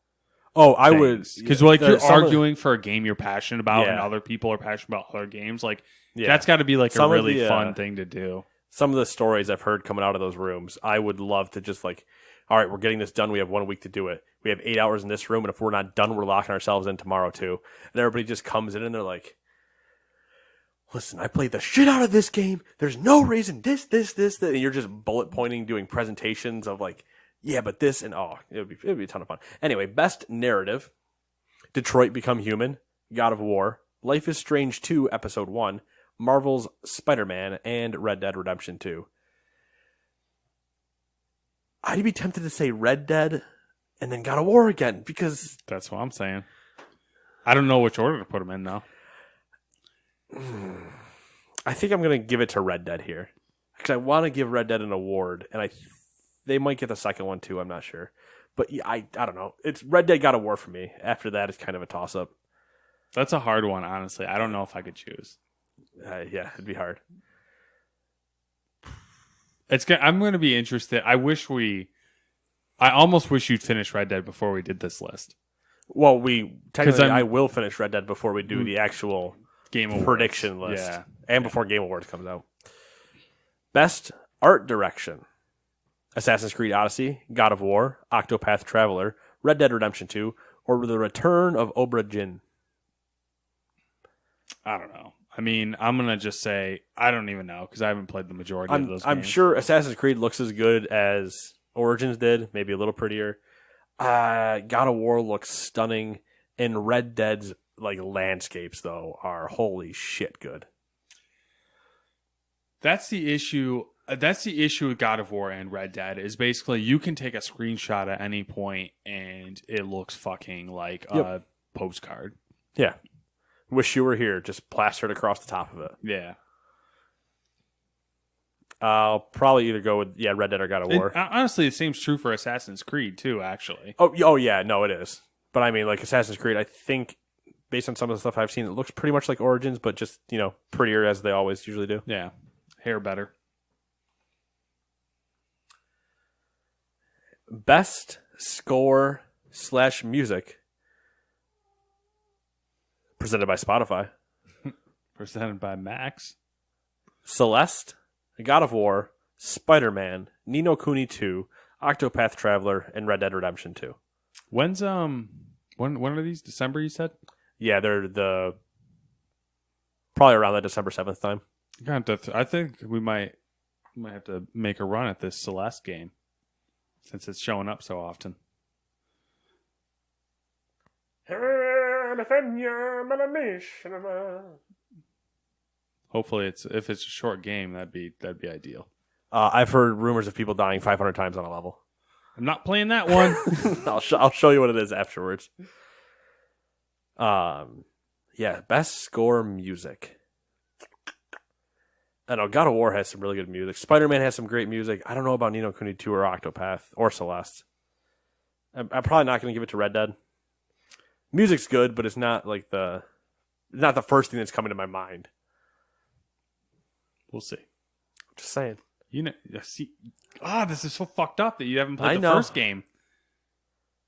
Oh, I would, because like you're arguing for a game you're passionate about, and other people are passionate about other games. Like that's got to be like a really fun thing to do. Some of the stories I've heard coming out of those rooms, I would love to just like, all right, we're getting this done. We have 1 week to do it. We have 8 hours in this room, and if we're not done, we're locking ourselves in tomorrow too. And everybody just comes in and they're like, listen, I played the shit out of this game. There's no reason this. And you're just bullet pointing, doing presentations of like, yeah, but this, and it would be a ton of fun. Anyway, best narrative: Detroit Become Human, God of War, Life is Strange 2, Episode 1, Marvel's Spider-Man, and Red Dead Redemption 2. I'd be tempted to say Red Dead and then God of War again, because that's what I'm saying. I don't know which order to put them in now. I think I'm going to give it to Red Dead here, because I want to give Red Dead an award, and they might get the second one too. I'm not sure, but yeah, I don't know. It's Red Dead God of War for me. After that, it's kind of a toss up. That's a hard one, honestly. I don't know if I could choose. Yeah, it'd be hard. I'm going to be interested. I almost wish you'd finish Red Dead before we did this list. Well, I will finish Red Dead before we do the actual Game Awards prediction list. Yeah. And before Game Awards comes out. Best art direction: Assassin's Creed Odyssey, God of War, Octopath Traveler, Red Dead Redemption 2, or The Return of Obra Dinn. I don't know. I mean, I'm going to just say, I don't even know, because I haven't played the majority of those games. I'm sure Assassin's Creed looks as good as Origins did, maybe a little prettier. God of War looks stunning, and Red Dead's landscapes, though, are holy shit good. That's the issue. That's the issue with God of War and Red Dead, is basically you can take a screenshot at any point and it looks fucking like a postcard. Yeah. Wish you were here, just plastered across the top of it. Yeah. I'll probably either go with Red Dead or God of War. Honestly, the same's true for Assassin's Creed too, actually. Oh yeah, no, it is. But I mean, Assassin's Creed, I think, based on some of the stuff I've seen, it looks pretty much like Origins, but just, prettier as they always usually do. Yeah. Hair better. Best score / music, presented by Spotify. Presented by Max. Celeste, God of War, Spider-Man, Ni no Kuni 2, Octopath Traveler, and Red Dead Redemption 2. When's when are these? December, you said? Yeah, they're probably around that December 7th time. I think we might have to make a run at this Celeste game, since it's showing up so often. Hopefully, if it's a short game, that'd be ideal. I've heard rumors of people dying 500 times on a level. I'm not playing that one. I'll show you what it is afterwards. Best score music. I know God of War has some really good music. Spider-Man has some great music. I don't know about Ni no Kuni 2 or Octopath or Celeste. I'm probably not going to give it to Red Dead. Music's good, but it's not not the first thing that's coming to my mind. We'll see. Just saying. This is so fucked up that you haven't played the first game.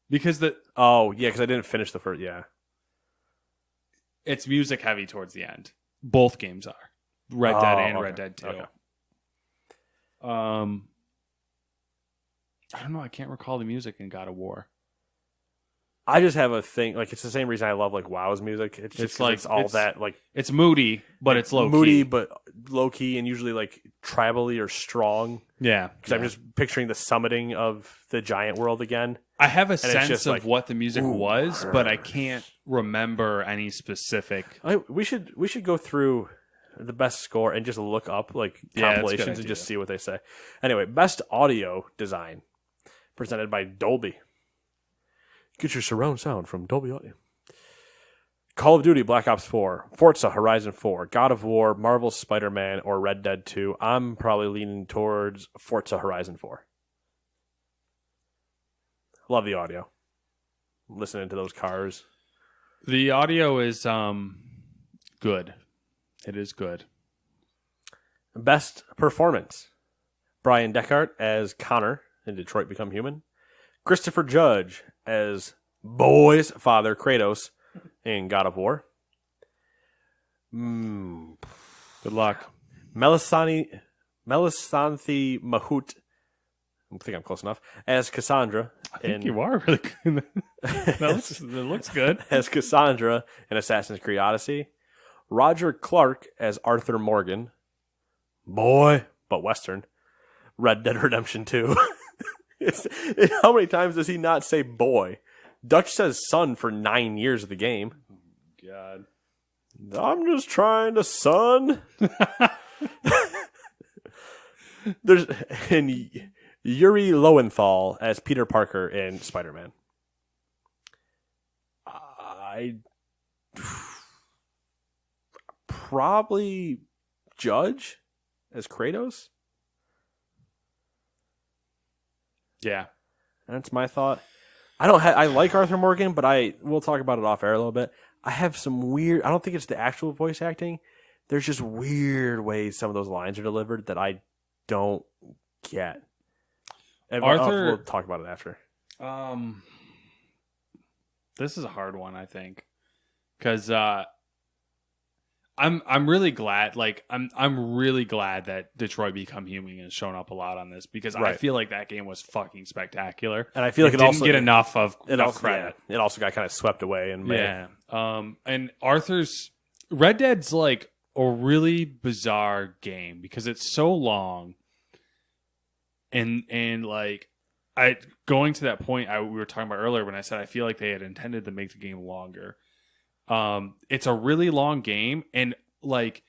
Because because I didn't finish the first. Yeah, it's music heavy towards the end. Both games are Red Dead and Red Dead 2. Okay. I don't know. I can't recall the music in God of War. I just have a thing, it's the same reason I love WoW's music. It's just it's moody, but it's low moody, key. but low key, and usually tribally or strong. Yeah, because I'm just picturing the summiting of the giant world again. I have a sense of what the music was, but I can't remember any specific. We should go through the best score and just look up compilations and just see what they say. Anyway, best audio design, presented by Dolby. Get your surround sound from Dolby Audio. Call of Duty Black Ops 4, Forza Horizon 4, God of War, Marvel's Spider-Man, or Red Dead 2. I'm probably leaning towards Forza Horizon 4. Love the audio. Listening to those cars. The audio is good. It is good. Best performance. Brian Deckard as Connor in Detroit Become Human. Christopher Judge as Boy's father, Kratos, in God of War. Good luck. Melisanthe Mahut I think I'm close enough, as Cassandra. I think you are really good. It looks good. As Cassandra in Assassin's Creed Odyssey. Roger Clark as Arthur Morgan. Boy, but Western. Red Dead Redemption 2. How many times does he not say boy? Dutch says son for 9 years of the game. God. I'm just trying to son. There's Yuri Lowenthal as Peter Parker in Spider-Man. I probably Judge as Kratos. Yeah, that's my thought. I like Arthur Morgan, but we'll talk about it off air a little bit. I have some weird. I don't think it's the actual voice acting. There's just weird ways some of those lines are delivered that I don't get. And Arthur, we'll talk about it after. This is a hard one, I think, because I'm really glad. Like I'm really glad that Detroit Become Human has shown up a lot on this because I feel like that game was fucking spectacular, and I feel like it didn't also get enough credit. Yeah, it also got kind of swept away in May. Yeah. And Arthur's Red Dead's like a really bizarre game because it's so long, and like going to that point we were talking about earlier when I said I feel like they had intended to make the game longer. It's a really long game, and like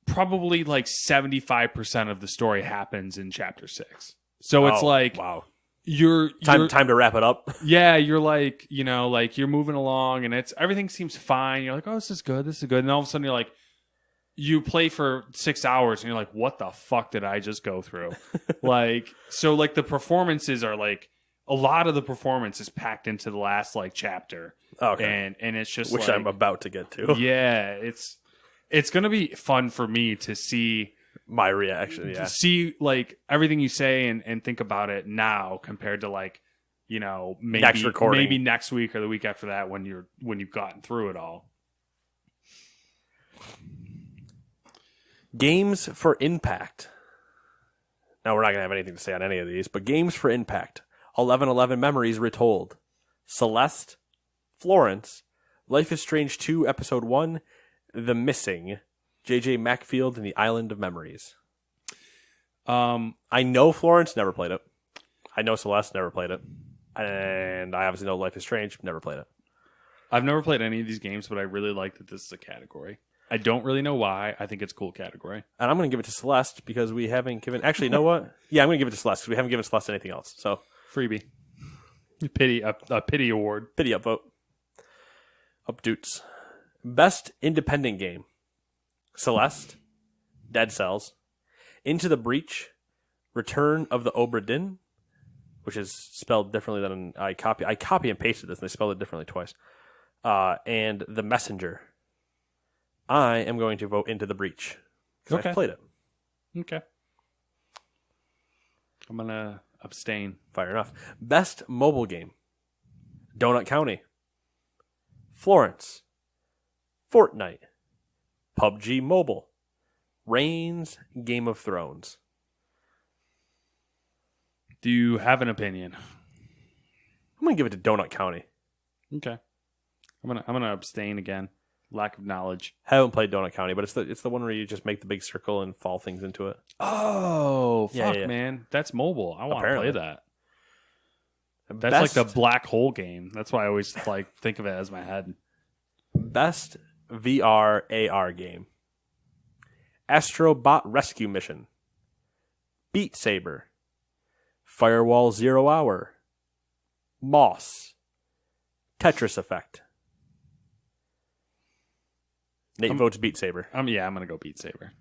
probably like 75% of the story happens in chapter 6. So it's like, wow, you're time to wrap it up. Yeah, you're like, like you're moving along, and everything seems fine. You're like, oh, this is good, and all of a sudden you're like, you play for 6 hours, and you're like, what the fuck did I just go through? Like, so like the performances are like. A lot of the performance is packed into the last like chapter, and it's just which like, I'm about to get to. Yeah, it's gonna be fun for me to see my reaction. Yeah, to see like everything you say and think about it now compared to like maybe next week or the week after that when you've gotten through it all. Games for Impact. Now we're not gonna have anything to say on any of these, but games for Impact. 11/11 Memories Retold, Celeste, Florence, Life is Strange 2 Episode 1, The Missing, J.J. Macfield and the Island of Memories. I know Florence, never played it. I know Celeste, never played it. And I obviously know Life is Strange, never played it. I've never played any of these games, but I really like that this is a category. I don't really know why. I think it's a cool category. And I'm going to give it to Celeste because we haven't given... Actually, you know what? Yeah, I'm going to give it to Celeste because we haven't given Celeste anything else, so... Freebie. A pity award. Pity upvote. Updoots. Best independent game. Celeste. Dead Cells. Into the Breach. Return of the Obra Dinn, which is spelled differently than I copy and pasted this and they spelled it differently twice. And The Messenger. I am going to vote Into the Breach. Because I've played it. Okay. I'm going to abstain. Fair enough. Best mobile game. Donut County. Florence. Fortnite. PUBG Mobile. Reigns. Game of Thrones. Do you have an opinion? I'm going to give it to Donut County. Okay. I'm gonna abstain again. Lack of knowledge. Haven't played Donut County, but it's the one where you just make the big circle and fall things into it. Oh, fuck, man. That's mobile. I want to play that. That's like the black hole game. That's why I always like think of it as my head. Best VR AR game. Astrobot Rescue Mission. Beat Saber. Firewall 0 Hour. Moss. Tetris Effect. Nate votes Beat Saber. I'm going to go Beat Saber.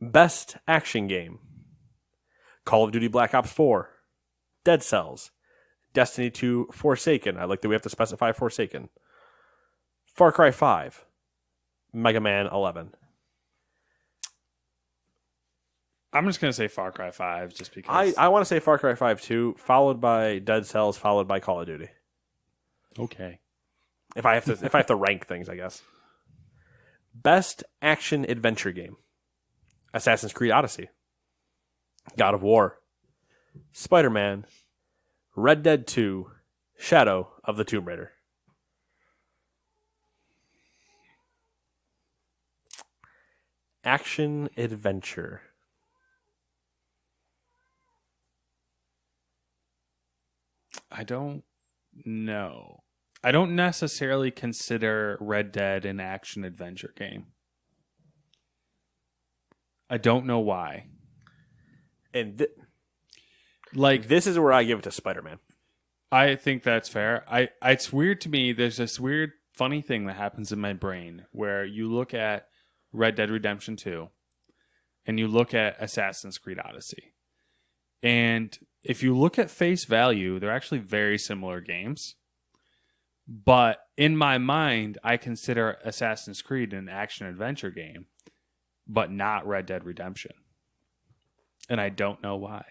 Best action game. Call of Duty Black Ops 4. Dead Cells. Destiny 2 Forsaken. I like that we have to specify Forsaken. Far Cry 5. Mega Man 11. I'm just going to say Far Cry 5 just because. I want to say Far Cry 5 too, followed by Dead Cells, followed by Call of Duty. Okay. If I have to rank things, I guess. Best action adventure game. Assassin's Creed Odyssey. God of War. Spider-Man, Red Dead 2, Shadow of the Tomb Raider. Action adventure. I don't know. I don't necessarily consider Red Dead an action adventure game. I don't know why. And Like, this is where I give it to Spider-Man. I think that's fair. It's weird to me. There's this weird, funny thing that happens in my brain where you look at Red Dead Redemption 2 and you look at Assassin's Creed Odyssey. And if you look at face value, they're actually very similar games. But in my mind, I consider Assassin's Creed an action-adventure game, but not Red Dead Redemption. And I don't know why.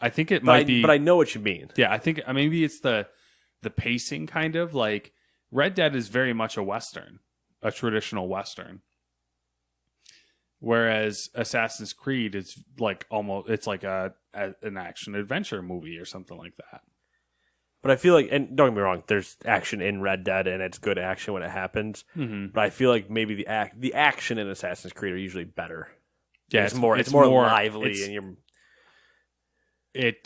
I think it might be... But I know what you mean. Yeah, I think maybe it's the pacing, kind of. Like, Red Dead is very much a Western, a traditional Western. Whereas Assassin's Creed is like it's like an action-adventure movie or something like that. But I feel like, and don't get me wrong, there's action in Red Dead, and it's good action when it happens. Mm-hmm. But I feel like maybe the action in Assassin's Creed are usually better. Yeah, it's more lively, and it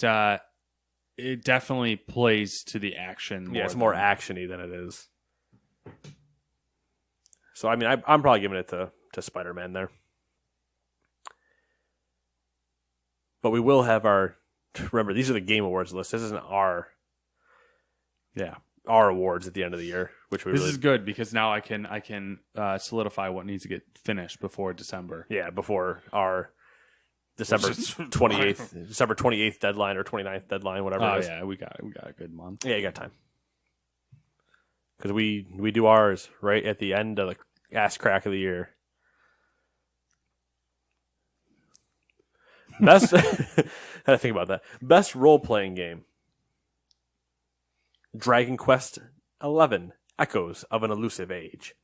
definitely plays to the action. It's more actiony than it is. So I mean, I'm probably giving it to Spider-Man there. But we will have our. Remember, these are the Game Awards list. This isn't our awards at the end of the year, which we. This is good because now I can solidify what needs to get finished before December. Yeah, before our December 28th deadline or 29th deadline, whatever it is. Yeah, we got a good month. Yeah, you got time. Because we do ours right at the end of the ass crack of the year. Best, had to think about that. Best role-playing game. Dragon Quest XI, Echoes of an Elusive Age.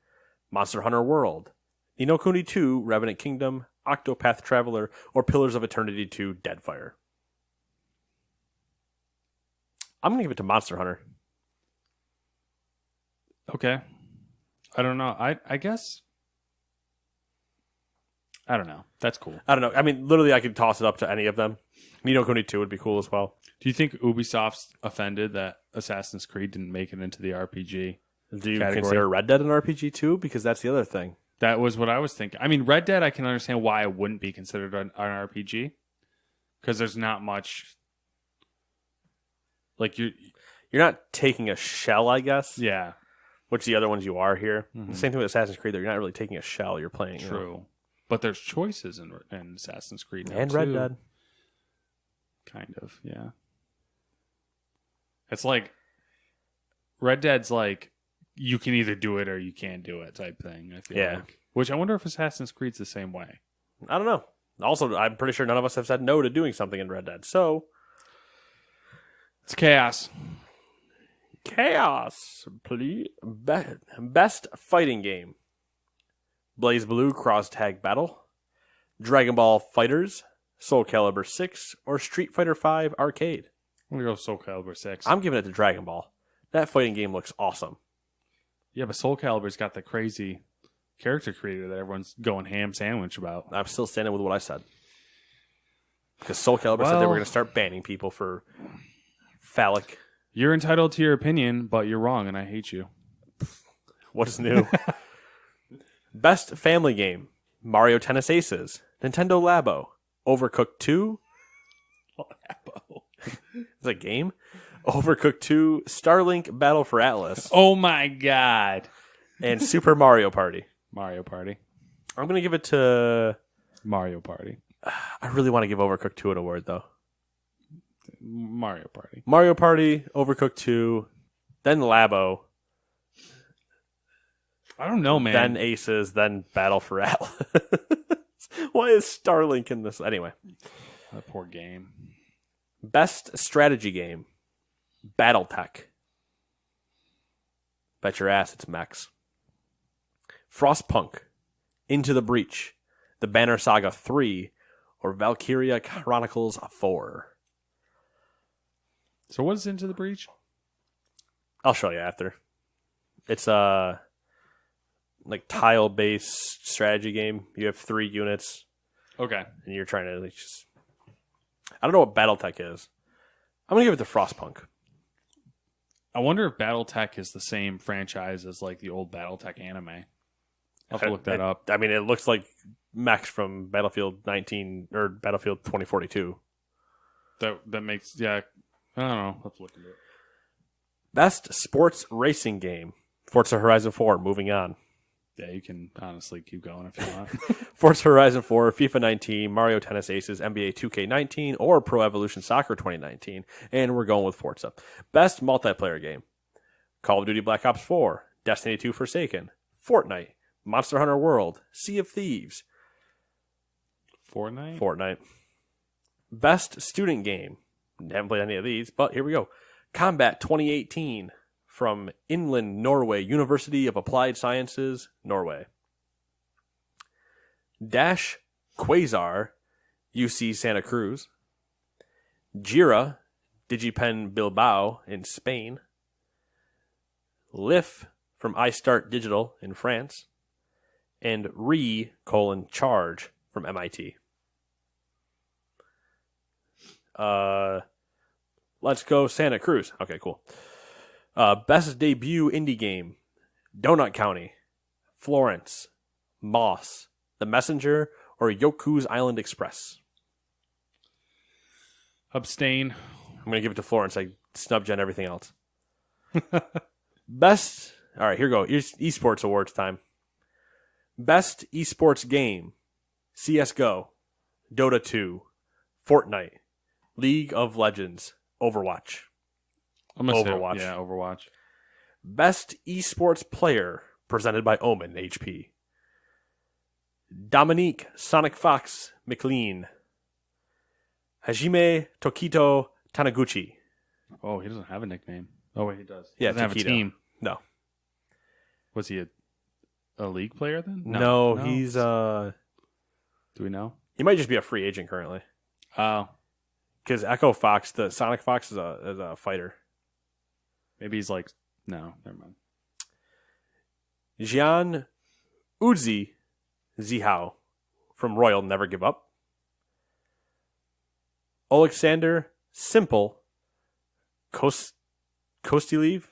Monster Hunter World. Ni no Kuni 2, Revenant Kingdom, Octopath Traveler, or Pillars of Eternity 2, Deadfire. I'm going to give it to Monster Hunter. Okay. I don't know. I guess... I don't know. That's cool. I don't know. I mean, literally, I could toss it up to any of them. Ni no Kuni 2 would be cool as well. Do you think Ubisoft's offended that Assassin's Creed didn't make it into the RPG Do you consider Red Dead an RPG too? Because that's the other thing. That was what I was thinking. I mean, Red Dead, I can understand why it wouldn't be considered an RPG. Because there's not much... Like, you're not taking a shell, I guess. Yeah. Which the other ones you are here. Mm-hmm. The same thing with Assassin's Creed. You're not really taking a shell. You're playing. True. You know. But there's choices in Assassin's Creed now, and Red Dead. Kind of, yeah. It's like Red Dead's like you can either do it or you can't do it type thing. I feel like. Which I wonder if Assassin's Creed's the same way. I don't know. Also, I'm pretty sure none of us have said no to doing something in Red Dead. So it's chaos. Chaos, please. Best fighting game. Blaze Blue Cross Tag Battle, Dragon Ball Fighters, Soul Calibur 6, or Street Fighter 5 Arcade. I'm going to go Soul Calibur 6. I'm giving it to Dragon Ball. That fighting game looks awesome. Yeah, but Soul Calibur's got the crazy character creator that everyone's going ham sandwich about. I'm still standing with what I said. Because Soul Calibur said they were going to start banning people for phallic. You're entitled to your opinion, but you're wrong, and I hate you. What is new? Best family game. Mario Tennis Aces. Nintendo Labo. Overcooked 2. Labo. It's a game? Overcooked 2. Starlink Battle for Atlas. Oh my god. And Super Mario Party. Mario Party. I'm going to give it to... Mario Party. I really want to give Overcooked 2 an award, though. Mario Party. Mario Party, Overcooked 2, then Labo. I don't know, man. Then Aces, then Battle for Atlas. Why is Starlink in this? Anyway. That poor game. Best strategy game. Battletech. Bet your ass it's mechs. Frostpunk. Into the Breach. The Banner Saga 3. or Valkyria Chronicles 4. So what is Into the Breach? I'll show you after. It's a tile-based strategy game. You have 3 units. Okay. And you're trying to just... I don't know what BattleTech is. I'm going to give it to Frostpunk. I wonder if BattleTech is the same franchise as like the old BattleTech anime. I'll have to look that up. I mean, it looks like mechs from Battlefield 19 or Battlefield 2042. That makes, yeah, I don't know. I'll have to look into it. Best sports racing game. Forza Horizon 4, moving on. Yeah, you can honestly keep going if you want. Forza Horizon 4, FIFA 19, Mario Tennis Aces, NBA 2K19, or Pro Evolution Soccer 2019. And we're going with Forza. Best multiplayer game. Call of Duty Black Ops 4, Destiny 2 Forsaken, Fortnite, Monster Hunter World, Sea of Thieves. Fortnite. Best student game. Haven't played any of these, but here we go. Combat 2018 from Inland, Norway, University of Applied Sciences, Norway. Dash Quasar, UC Santa Cruz. Jira, DigiPen Bilbao in Spain. Lif from iStart Digital in France. And Charge from MIT. Let's go Santa Cruz. Okay, cool. Best debut indie game. Donut County, Florence, Moss, The Messenger, or Yoku's Island Express. Abstain. I'm going to give it to Florence. I snubbed Jen everything else. Best... All right, here we go. Here's esports awards time. Best esports game. CSGO, Dota 2, Fortnite, League of Legends, Overwatch. Overwatch. Yeah, Overwatch. Best esports player, presented by Omen HP. Dominique Sonic Fox McLean. Hajime Tokito Taniguchi. Oh, he doesn't have a nickname. Oh, wait, he does. He Yeah, doesn't have a team. No. Was he a league player then? No, he's... Do we know? He might just be a free agent currently. Oh. Because Echo Fox, the Sonic Fox, is a fighter. Maybe he's like... No, never mind. Jian Uzi Zihao from Royal Never Give Up. Alexander Simple Kostyliev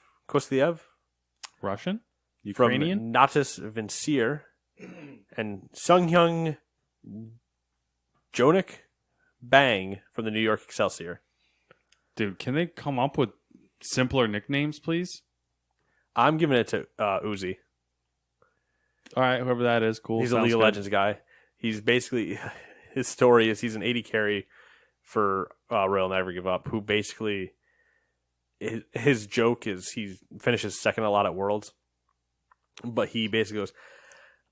Russian? Ukrainian? from Natus Vincier. And Sunghyung Jonik Bang from the New York Excelsior. Dude, can they come up with simpler nicknames, please? I'm giving it to Uzi. All right, whoever that is, cool. He's a League of Legends guy. He's basically, his story is he's an 80 carry for Royal Never Give Up, who basically, his joke is he finishes second a lot at Worlds, but he basically goes,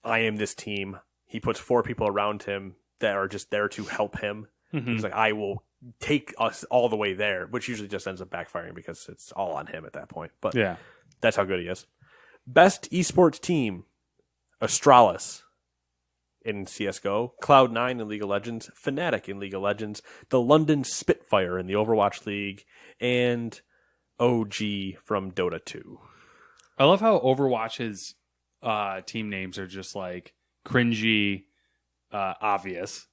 I am this team. He puts 4 people around him that are just there to help him. Mm-hmm. He's like, I will take us all the way there, which usually just ends up backfiring because it's all on him at that point. But yeah, that's how good he is. Best esports team, Astralis in CSGO, Cloud9 in League of Legends, Fnatic in League of Legends, the London Spitfire in the Overwatch League, and OG from Dota 2. I love how Overwatch's team names are just like cringy, obvious.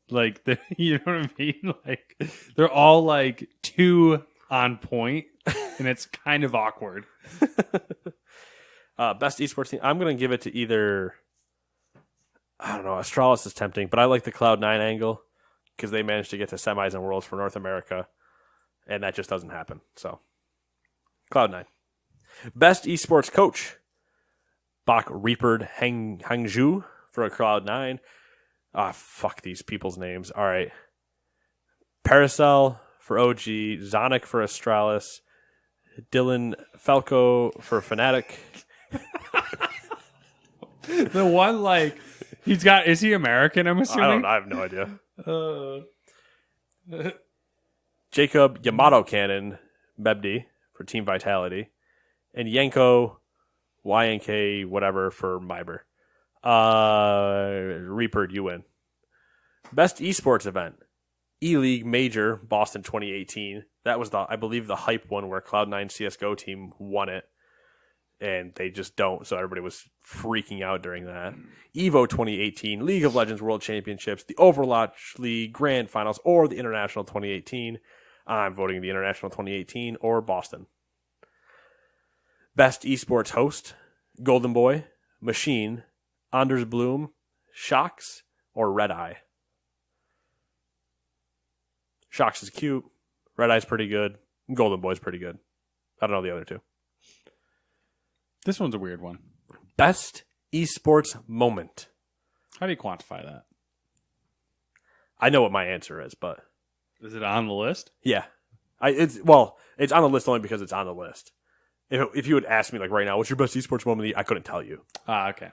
Like, you know what I mean? Like, they're all like too on point, and it's kind of awkward. Best esports team. I'm going to give it to either, I don't know, Astralis is tempting, but I like the Cloud9 angle because they managed to get to semis and worlds for North America, and that just doesn't happen. So, Cloud9. Best esports coach, Bak Reaperd Hangzhou for Cloud9. Ah, fuck these people's names. All right. Paracel for OG, Zonic for Astralis, Dylan Falco for Fnatic. The one, like, is he American, I'm assuming? I have no idea. Jacob Yamato Cannon, Bebdi for Team Vitality, and Yanko, YNK, whatever, for Myber. Reaper, you win. Best esports event. E-League Major, Boston 2018. That was, I believe, the hype one where Cloud9 CSGO team won it. And they just don't, so everybody was freaking out during that. EVO 2018, League of Legends World Championships, the Overwatch League Grand Finals, or the International 2018. I'm voting the International 2018 or Boston. Best esports host, Golden Boy, Machine, Anders Bloom, Shocks, or Red Eye. Shocks is cute. Red Eye's pretty good. Golden Boy's pretty good. I don't know the other two. This one's a weird one. Best esports moment. How do you quantify that? I know what my answer is, but Is it on the list? yeah, it's on the list only because it's on the list. If you would ask me like right now, what's your best esports moment? I couldn't tell you. Okay.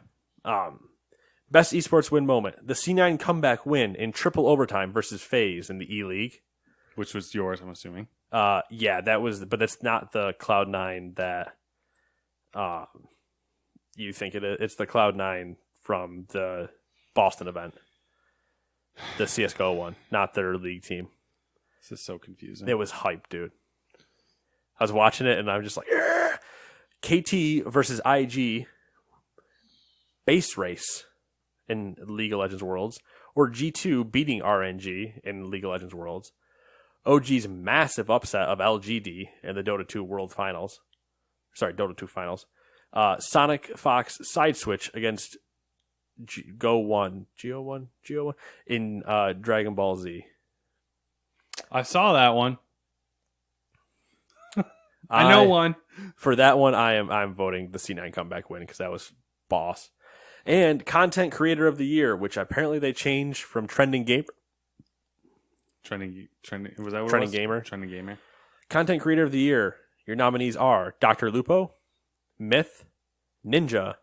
Best esports win moment: the C9 comeback win in triple overtime versus FaZe in the E League. Which was yours, I'm assuming. Yeah, that was, but that's not the Cloud9 that you think it is. It's the Cloud9 from the Boston event, the CSGO one, not their league team. This is so confusing. It was hype, dude. I was watching it and I'm just like, "Argh!" KT versus IG base race in League of Legends Worlds, or G2 beating RNG in League of Legends Worlds. OG's massive upset of LGD in the Dota 2 World Finals. Sorry, Dota 2 Finals. Sonic Fox side switch against Go1 in Dragon Ball Z. I saw that one. I know one. For that one, I'm voting the C9 comeback win because that was boss. And Content Creator of the Year, which apparently they changed from Trending Gamer. Trending. Was that what Trending it was? Gamer. Trending Gamer. Content Creator of the Year. Your nominees are Dr. Lupo, Myth, Ninja,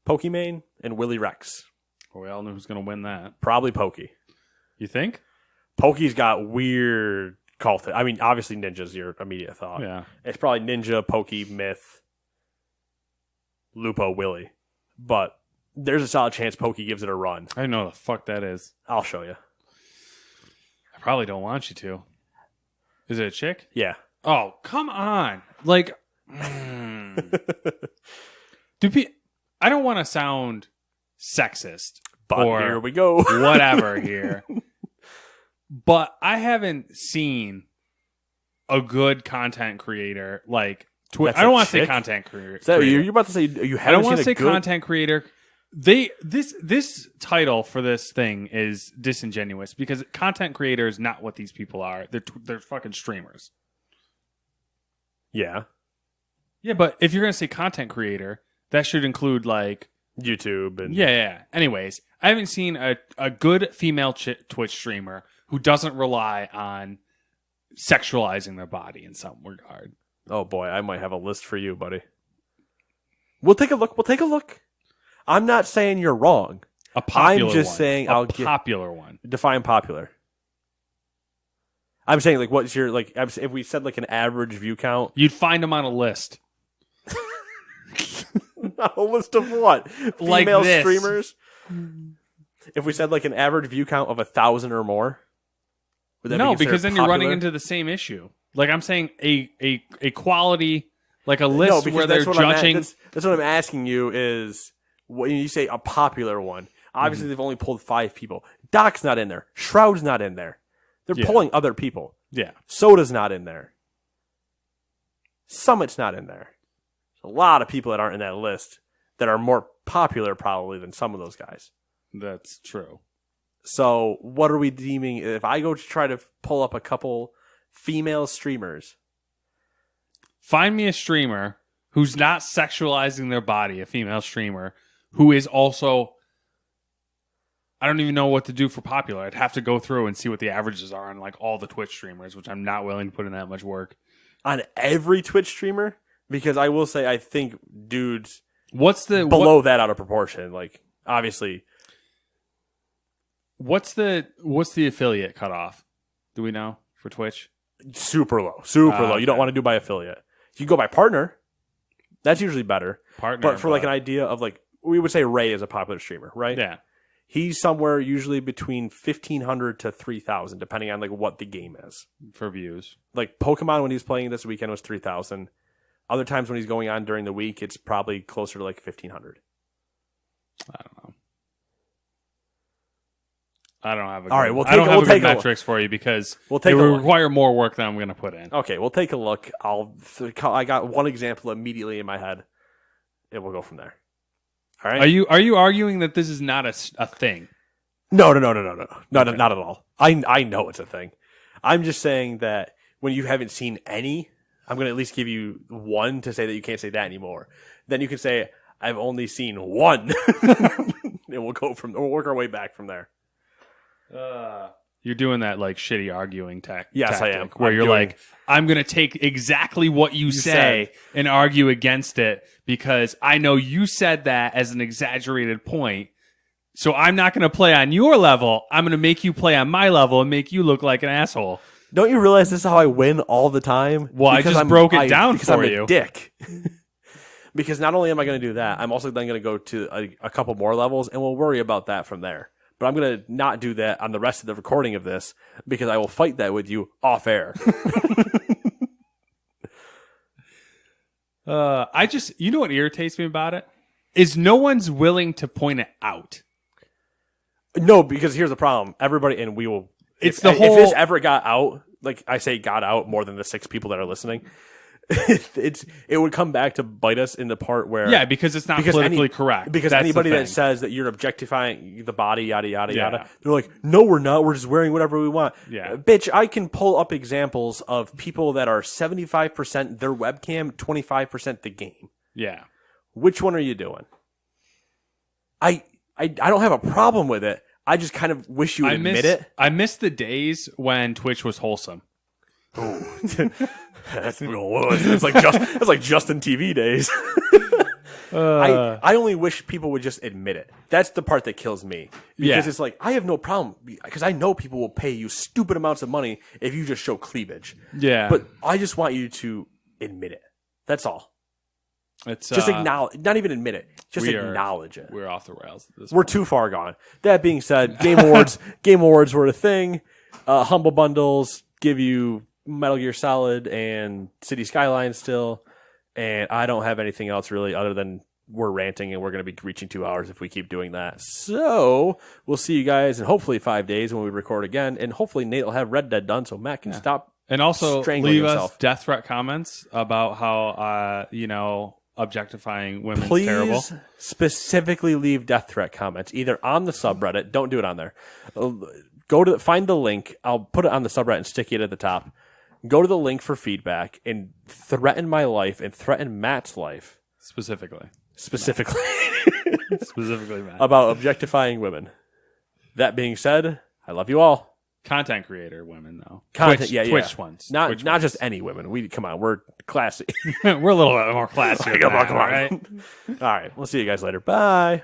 Pokimane, and Willy Rex. Well, we all knew who's going to win that. Probably Pokey. You think? Pokey's got weird cult. I mean, obviously Ninja's your immediate thought. Yeah. It's probably Ninja, Pokey, Myth, Lupo, Willy. But there's a solid chance Pokey gives it a run. I don't know what the fuck that is. I'll show you. I probably don't want you to. Is it a chick? Yeah. Oh, come on. Like, I don't want to sound sexist. But or here we go. whatever here. But I haven't seen a good content creator like Twitch. I don't want to say content creator. Is that you're about to say you haven't I don't want to seen say a good content creator. This title for this thing is disingenuous because content creator is not what these people are. They're fucking streamers. Yeah. Yeah, but if you're gonna say content creator, that should include like YouTube and yeah. Anyways, I haven't seen a good female Twitch streamer who doesn't rely on sexualizing their body in some regard. Oh boy, I might have a list for you, buddy. We'll take a look. I'm not saying you're wrong. A popular I'm just one. saying a popular one. Define popular. I'm saying like what's your like if we said like an average view count. You'd find them on a list. A list of what? Like Female this. streamers? If we said like an average view count of 1,000 or more? Would that No, be because then you're running popular? into the same issue. Like I'm saying a quality like a list because where they're judging. That's what I'm asking you is when you say a popular one. Obviously, they've only pulled 5 people. Doc's not in there. Shroud's not in there. They're pulling other people. Yeah. Soda's not in there. Summit's not in there. There's a lot of people that aren't in that list that are more popular probably than some of those guys. That's true. So what are we deeming? If I go to try to pull up a couple female streamers. Find me a streamer who's not sexualizing their body, a female streamer, who is also... I don't even know what to do for popular. I'd have to go through and see what the averages are on like all the Twitch streamers, which I'm not willing to put in that much work. On every Twitch streamer? Because I will say I think dudes What's the below that out of proportion. Like obviously, what's the affiliate cutoff? Do we know for Twitch? super low. You Okay. don't want to do by affiliate. You go by partner. That's usually better. Partner, But for like an idea of like we would say Ray is a popular streamer, right? Yeah. He's somewhere usually between 1,500 to 3,000, depending on like what the game is. For views. Like Pokemon when he was playing this weekend was 3,000. Other times when he's going on during the week, it's probably closer to like 1,500. I don't know. I don't have a All right, I don't have good metrics for you because it will require more work than I'm going to put in. Okay, we'll take a look. I got one example immediately in my head, and we'll go from there. All right. Are you arguing that this is not a thing? No, not at all. I know it's a thing. I'm just saying that when you haven't seen any, I'm going to at least give you one to say that you can't say that anymore. Then you can say I've only seen one, and we'll work our way back from there. You're doing that like shitty arguing tactic. Yes, I am. Where you're like, I'm going to take exactly what you say and argue against it because I know you said that as an exaggerated point. So I'm not going to play on your level. I'm going to make you play on my level and make you look like an asshole. Don't you realize this is how I win all the time? Well, I just broke it down for you. Because I'm a dick. Because not only am I going to do that, I'm also then going to go to a couple more levels, and we'll worry about that from there. But I'm going to not do that on the rest of the recording of this because I will fight that with you off air. You know what irritates me about it? Is no one's willing to point it out. No, because here's the problem. Everybody, and we will, if this ever got out, like I say got out more than the 6 people that are listening, it would come back to bite us in the part where because it's not politically correct. Because anybody that says that you're objectifying the body, yada yada yada, they're like, no, we're not. We're just wearing whatever we want. Yeah, bitch, I can pull up examples of people that are 75% their webcam, 25% the game. Yeah, which one are you doing? I don't have a problem with it. I just kind of wish you would admit it. I miss the days when Twitch was wholesome. That's like Justin TV days. I only wish people would just admit it. That's the part that kills me. Because it's like, I have no problem. Because I know people will pay you stupid amounts of money if you just show cleavage. Yeah. But I just want you to admit it. That's all. It's just acknowledge, not even admit it. Just acknowledge it. We're off the rails at this point. We're too far gone. That being said, Game Awards were a thing. Humble bundles give you Metal Gear Solid and City Skylines still, and I don't have anything else really other than we're ranting and we're going to be reaching 2 hours if we keep doing that. So we'll see you guys in hopefully 5 days when we record again, and hopefully Nate will have Red Dead done so Matt can stop and also strangling leave himself. Us death threat comments about how objectifying women is terrible. Please specifically leave death threat comments either on the subreddit. Don't do it on there. Find the link. I'll put it on the subreddit and stick it at the top. Go to the link for feedback and threaten my life and threaten Matt's life. Specifically Matt. About objectifying women. That being said, I love you all. Content creator women, though. Twitch ones. Not just any women. We're classy. We're a little bit more classy. Come on. All right. We'll see you guys later. Bye.